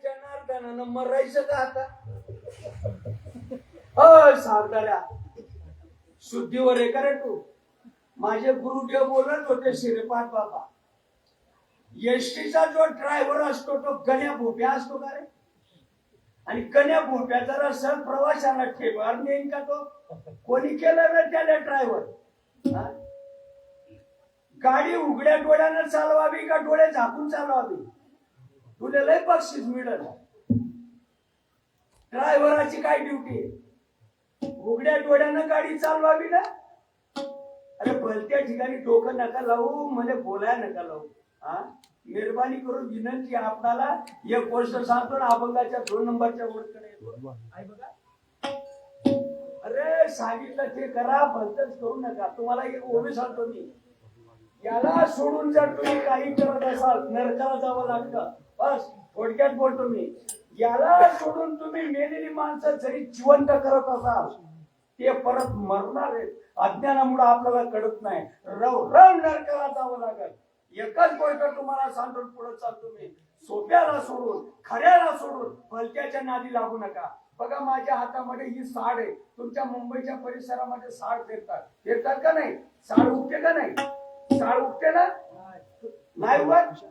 जनार्दनानं मरायचं का आता. सावधारा शुद्धीवर आहे का रे तू. माझे गुरुदेव बोलत होते श्रीपाद बाबा, एसटीचा जो ड्रायव्हर असतो तो गण्या भोप्या असतो का रे. आणि गण्या भोप्या जर असेल प्रवाशाला ठेवार नेईन का तो. कोणी केलं रे त्याला ड्रायव्हर. गाडी उघड्या डोळ्यानं चालवावी का डोळे झाकून चालवावी. तुला लय बक्षीस मिळेल. ड्रायव्हराची काय ड्युटी. उघड्या डोळ्यानं गाडी चालवावी ना. अरे भलत्या ठिकाणी डोकं नका लावू, म्हणजे बोलायला नका लावू. हा, मेहरबानी करून विनंती आहे आपणाला. एक गोष्ट सांगतो ना, अभंगाच्या 2 नंबरच्या गोष्टीकडे येतो. आहे बघा, अरे सांगितलं ते करा, भलतच करू नका. तुम्हाला एक ओवी सांगतो मी, याला सोडून जर तुम्ही काही करत असाल नरकाला जावं लागतं. बस थोडक्यात बोलतो मी, याला सोडून तुम्ही मेलेली माणसं जरी जिवंत करत असाल ते परत मरणार आहेत. अज्ञानामुळे आपल्याला कळत नाही. रव रव नरकाला जावं लागेल. एकच गोष्ट तुम्हाला सांगून पुढे चालतो मी, सोप्याला सोडून खऱ्याला सोडून भलत्याच्या नादी लागू नका. बघा माझ्या हातामध्ये ही साड आहे. तुमच्या मुंबईच्या परिसरामध्ये साड फिरतात का नाही? साड उगते का नाही? साड उगते ना? नाही उगत?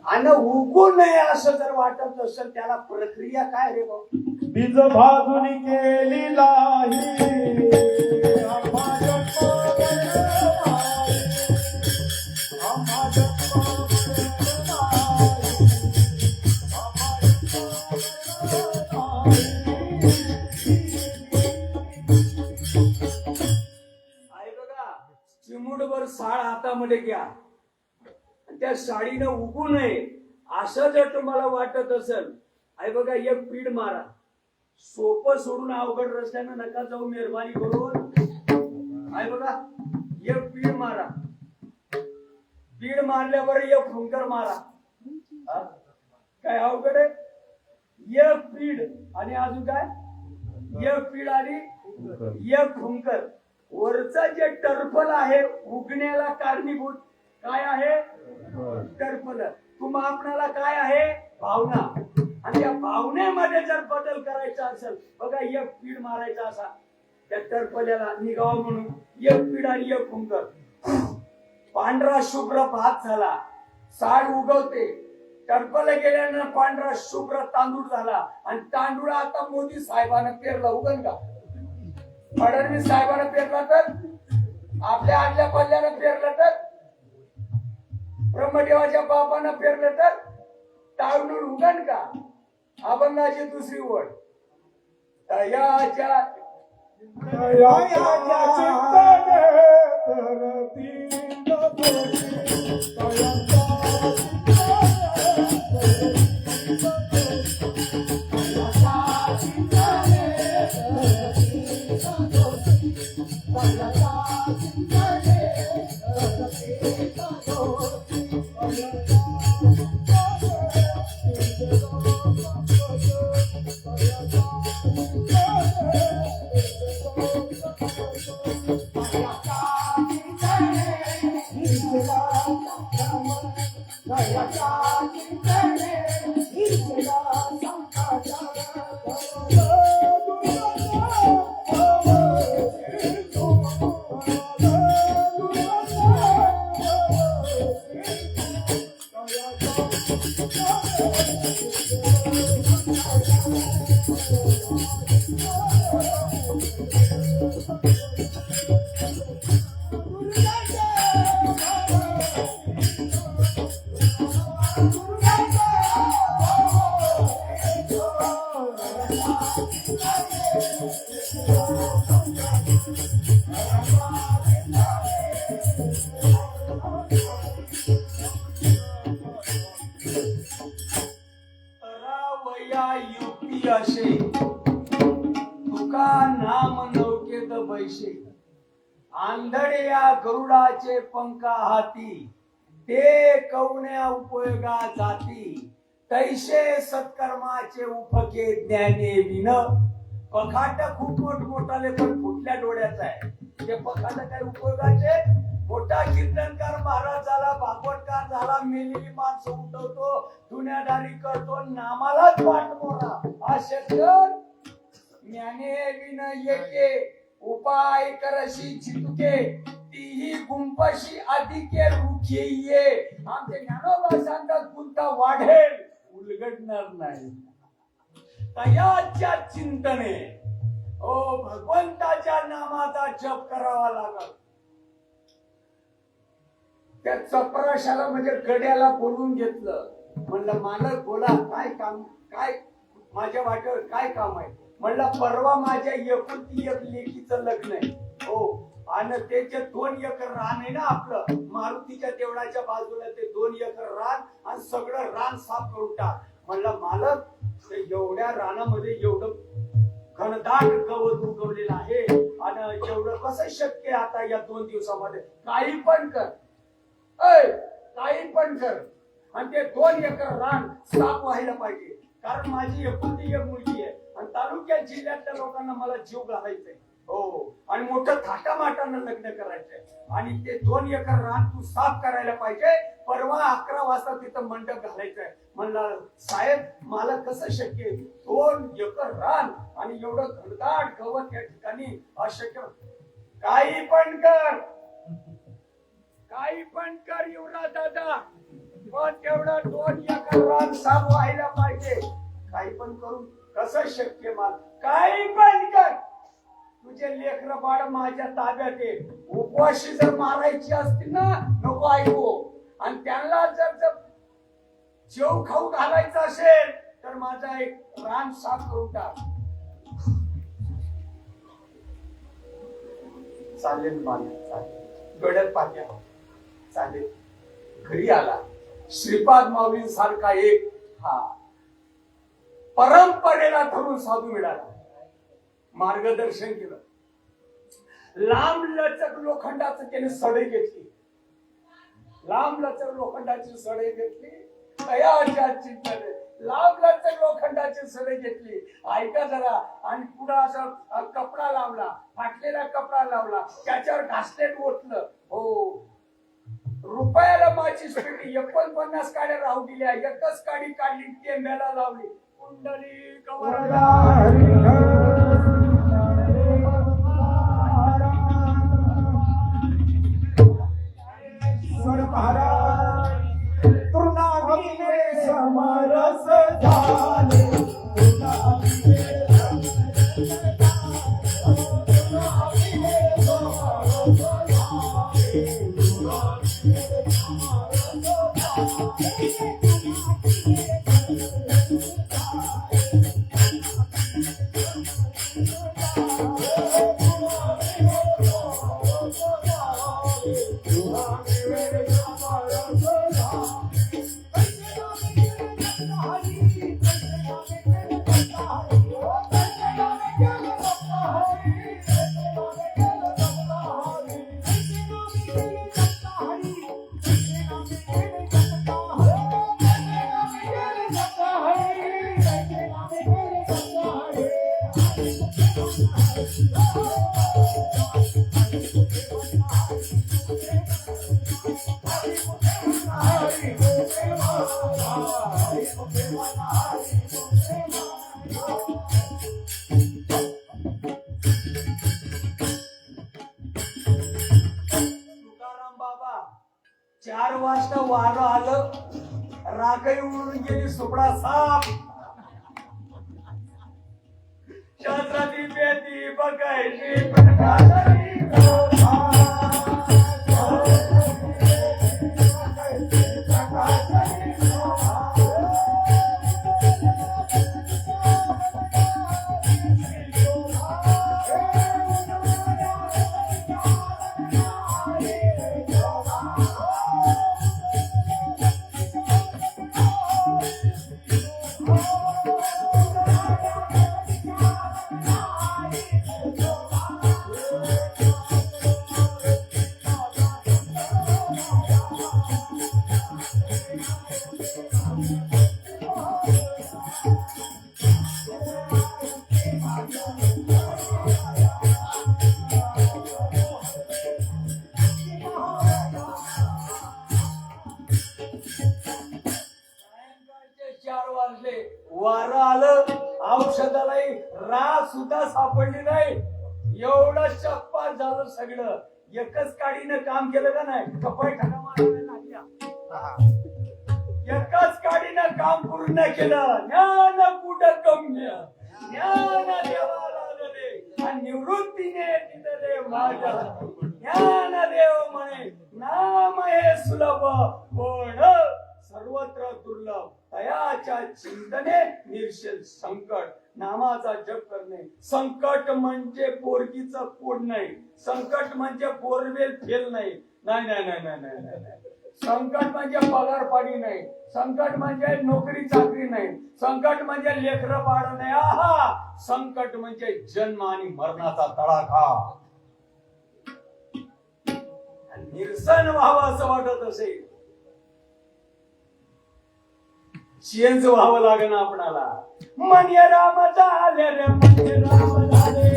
आणि उगू नये असं जर वाटत असेल त्याला प्रक्रिया काय रे भाऊ? बीज भाजून केली नाही चिमुटभर साळ हातामध्ये घ्या. त्या साडीनं उगू नये असं जर तुम्हाला वाटत असेल, आई बघा एक पीड मारा. सोपं सोडून अवघड रस्त्यानं नका जाऊ मेहरबानी करून. आई बघा एक पीड मारा. पीड मारल्यावर एक फुंकर मारा. काय अवघड आहे? एक पीड आणि अजून काय? एक पीड आणि एक फुंकर. वरचं जे टर्फल आहे उगण्याला कारणीभूत काय आहे? टर्फल. तुम्हा आपणाला काय आहे? भावना. आणि या भावनेमध्ये जर बदल करायचा असेल, बघा एक पीड मारायचा असा त्या टर्फल्याला निघावं म्हणून एक पीड आणि एक फुंकर. पांढरा शुभ्र भात झाला, साड उगवते. टर्फल गेल्यानं पांढरा शुभ्र तांदूळ झाला आणि तांदूळ आता मोदी साहेबांना पेरला. उगन का? फडणवीस साहेबांना पेरला तर, आपल्या आडल्या पल्ल्यानं पेरलं तर, ब्रह्मदेवाच्या बापानं पेरलं तर तांदूळ उगन का? अभंगाची दुसरी ओळ, तयाच्या युक्ती असे तुका नाम नौकेत बैसे. आंधळे या गरुडाचे पंखा हाती, ते कवण्या उपयोगा जाती. तैसे सत्कर्माचे उपके ज्ञाने विन. पखाट खूप मोठमोठाले पण फुटल्या डोळ्याचा आहे. ते पखाट काय उपयोगाचे? मोठा कीर्तनकार महाराज झाला, भागवतकार झाला, मेलेली माणसं उठवतो, दुनियादारी करतो, नामालाच पाठ मोरा. हा शेतकर ज्ञाने विन येके उपाय करशी चितके तीही गुंपाशी अधिके रुखे ये. आमचे ज्ञानोबा सांगतात गुंता वाढेल उलगडणार नाही. तयाच्या चिंतने ओ भगवंताच्या नामाचा जप करावा लागल. त्या चपराशाला म्हणजे गड्याला बोलून घेतलं. म्हणलं मालक बोला काय काम, काय माझ्या वाटेवर काय काम आहे. म्हणलं परवा माझ्या एकुलती एक लेकीचं लग्न आहे हो, आणि त्याचे 2 एकर रान आहे ना आपलं मारुतीच्या देवळाच्या बाजूला. ते 2 एकर रान आणि सगळं रान साफ करून टाक. म्हणलं मालक ते एवढ्या रानामध्ये एवढं घनदाट गवत उगवलेलं आहे आणि एवढं कसं शक्य आहे आता या 2 दिवसामध्ये. काही पण कर, काही पण कर आणि ते 2 एकर रान साफ व्हायला पाहिजे. कारण माझी एकुलती एक मुलगी आहे आणि तालुक्यात जिल्ह्यातल्या लोकांना मला जीव घालायचंय हो, आणि मोठं थाटामाटानं लग्न करायचंय. आणि ते 2 एकर रान तू साफ करायला पाहिजे. परवा 11 वाजता तिथं मंडप घालायचंय. म्हणलं साहेब मला कसं शक्य आहे. 2 एकर रान आणि एवढं घनदाट गवत या ठिकाणी अशक्य. काही पण कर, काही पण कर युवराज दादा, पण तेवढं 2 एकर रान साफ व्हायला पाहिजे. काही पण करून कसं शक्य माल. काही पण कर. तुझे लेकरं बाळ माझ्या ताब्यात आहे. उपवाशी जर मारायची असतील ना नको ऐकू. आणि त्यांना जर जेव खाऊ घालायचं असेल तर माझा एक रान साफ करून टाक. चालेल मालक चालेल. गडद पाट्या चालेल. घरी आला. श्रीपाद माऊली सारखा एक हा परंपरेला धरून साधू मिळाला. मार्गदर्शन केलं. लांब लचक लोखंडाचं त्याने सडे घेतली. लांब लचक लोखंडाची सडे घेतली. तयाच्या चिंतने लांब लचक लोखंडाची सडे घेतली. ऐका जरा. आणि पुढे असं कपडा लावला, फाटलेला कपडा लावला, त्याच्यावर घासलेट ओतलं हो. रुपयाला माझी स्पीड 49 काड्या राहू दिल्या. एकच काडी काढली टेंब्याला लावली. कुंडली कवरला समरस झाले. चार वाजता वारं आलं. राखही उडून गेली. सुपडा साफ. शास्त्राची पेटी बघायची प्रकाशाची औषधालाही रास सुद्धा सापडली नाही. एवढं चप्पा झालं सगळं. एकच काडीनं काम केलं का नाही, कपाळ ठका मारायला लागल्या. एकाच काडीनं काम पूर्ण केलं. ज्ञान कुठं कमी, ज्ञान देवाला दिले आणि निवृत्तीने दिले माझ्या. ज्ञान देव म्हणे नाम हे सुलभ पण सर्वत्र दुर्लभ. तयाच्या चिंतने निर्शेल संकट. नामाचा जप करणे. संकट म्हणजे पोरगीचं पोट नाही, संकट म्हणजे बोरवेल फेल नाही. नाही नाही नाही नाही नाही नाही. संकट म्हणजे पगार पाणी नाही, संकट म्हणजे नोकरी चाकरी नाही, संकट म्हणजे लेकरं बाळ नाही. आहा, संकट म्हणजे जन्म आणि मरणाचा तडाखा. निरसन व्हावं असं वाटत असेल, चेंज व्हावं लागेल आपणाला. मन्य राम झाले रे, मन्य राम झाले.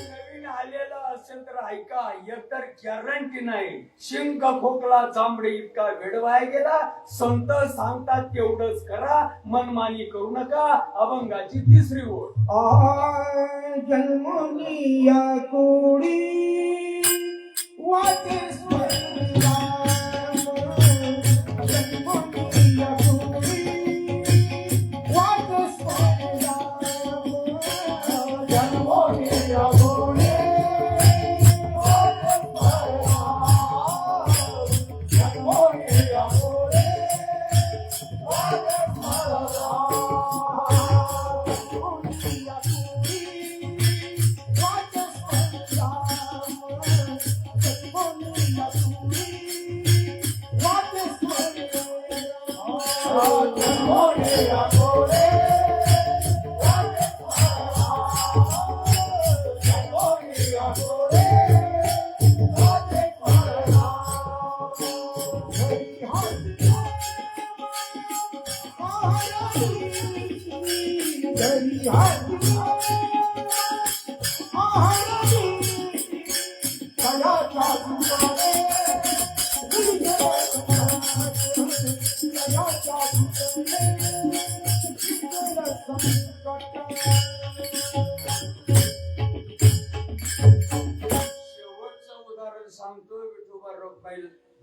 नवीन आलेला असेल तर ऐका, एकतर गॅरंटी नाही. शिंक खोकला चांबडे इतका वेडवाय गेला. संत सांगतात तेवढंच करा, मनमानी करू नका. अभंगाची तिसरी ओळ. जन्मोनिया कोडी वाचे स्वर्गाम. जन्मोनिया कोडी वाचे स्वर्गाम. जन्मोनिया कोडी वाचे स्वर्गाम. जन्मोनिया कोडी वाचे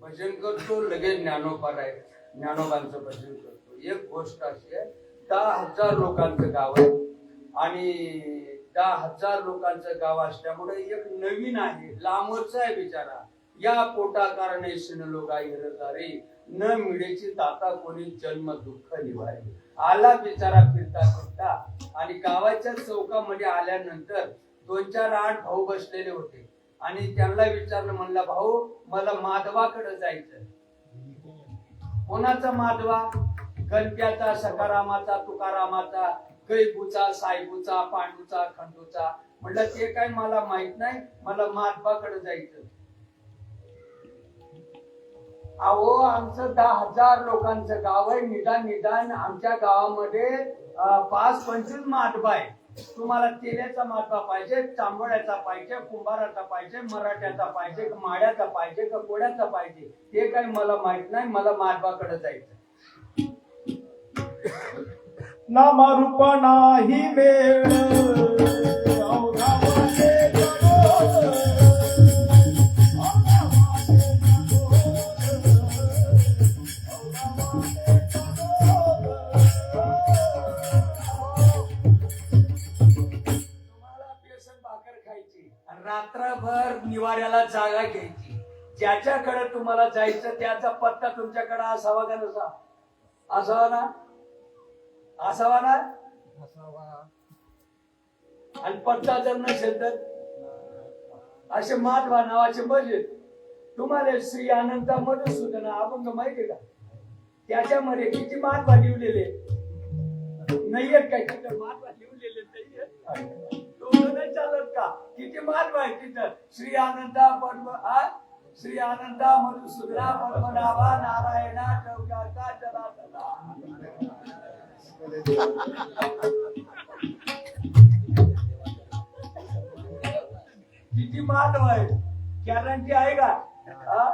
भजन करतो, लगेच ज्ञानोबा आहे, ज्ञानोबांचं भजन करतो. एक गोष्ट अशी आहे, 10,000 लोकांचं गाव आहे आणि 10,000 लोकांचं गाव असल्यामुळे एक नवीन आहे, लांबचा आहे बिचारा. या पोटा कारणे शिनलो गाई हरतारे, न मिळेची ताता कोणी जन्म दुःख निवारे. आला बिचारा फिरता फिरता आणि गावाच्या चौकामध्ये आल्यानंतर 2-4 8 भाऊ बसलेले होते आणि त्यांना विचारलं, म्हणला भाऊ मला माधवाकडे जायचं. कोणाचा माधवा? गणप्याचा, सकारामाचा, तुकारामाचा, कैबूचा, सायबूचा, पांडूचा, खंडूचा. म्हटलं ते काय मला माहित नाही, मला माधवाकडे जायचं. अहो आमचं 10,000 लोकांचं गाव आहे. निदान आमच्या गावामध्ये 5-25 माधवा आहे. तुम्हाला तेल्याचा माधवा पाहिजे, चांबोळ्याचा पाहिजे, कुंभाराचा पाहिजे, मराठ्याचा पाहिजे, माड्याचा पाहिजे का कोड्याचा पाहिजे ते काही मला माहित नाही, मला माधवाकडे जायचं. नामा रूप नाही मेळ. रात्रभर निवाऱ्याला जागा घ्यायची. ज्याच्याकडे तुम्हाला जायचं त्याचा पत्ता तुमच्याकडे असावा का नसा? असावा ना? असावा ना? आणि पत्ता जर नसेल तर असे माधवा नावाचे भजन तुम्हाला श्री अनंता मधुसूदन अभंग माहितीये का? त्याच्यामध्ये किती माधवा लिवलेले नाहीयेत काय? तिथं माधवा लिवलेले नाहीयेत. नाही चालत का? किती माधवा आहे तिथं? श्री अनंता श्री अनंता मधुसूदना पद्मनाभा नारायणा चौकाचा चला चला. गॅरंटी माल आहे. गॅरंटी आहे का? हा?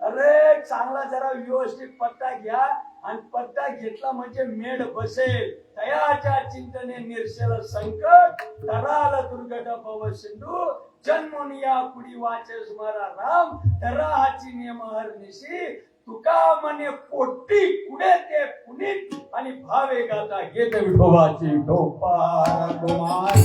अरे चांगला जरा व्यवस्थित पत्ता घ्या आणि पत्ता घेतला म्हणजे मेड बसेल. तयाच्या चिंतने निरसेल संकट, तराल दुर्गट भव सिंधू, जन्मोनिया कुडी वाचे स्मरा राम, तराची नियम हरनिशी, तुका म्हणे पोटी कुडे ते पुनीत, आणि भावे गाता घेत विठोबाची टोपा कुमार.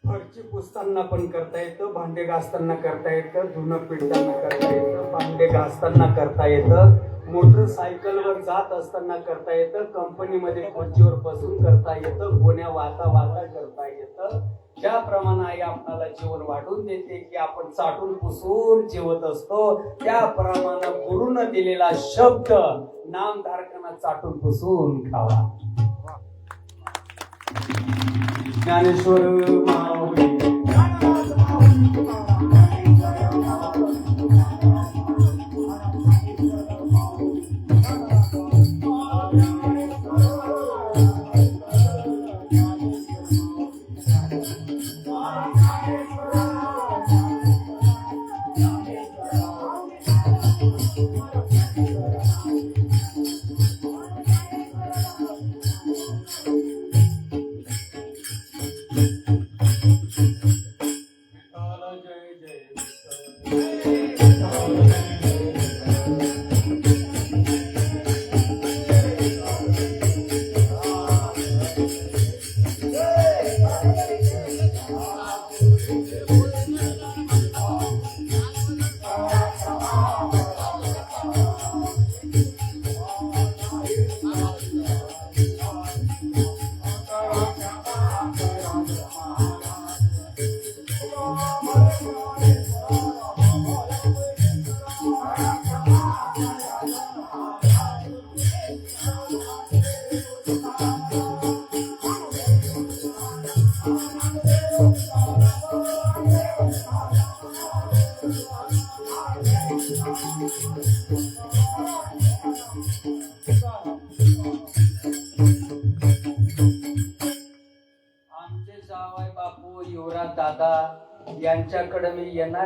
फरची पुसताना पण करता येतं, भांडे घासताना करता येतं, धुणं पिळताना करता येतं, भांडे घासताना करता येतं, मोटरसायकलवर जात असताना करता येतं, कंपनीमध्ये खुर्चीवर बसून करता येतं, गोण्या वाहता वाहता करता येतं. ज्याप्रमाणे आई आपल्याला जेवण वाढून देते की आपण चाटून पुसून जेवत असतो, त्याप्रमाणे गुरुनं दिलेला शब्द नामधारकांना चाटून पुसून खावा. ज्ञानेश्वर माऊली यांच्याकडे मी येणार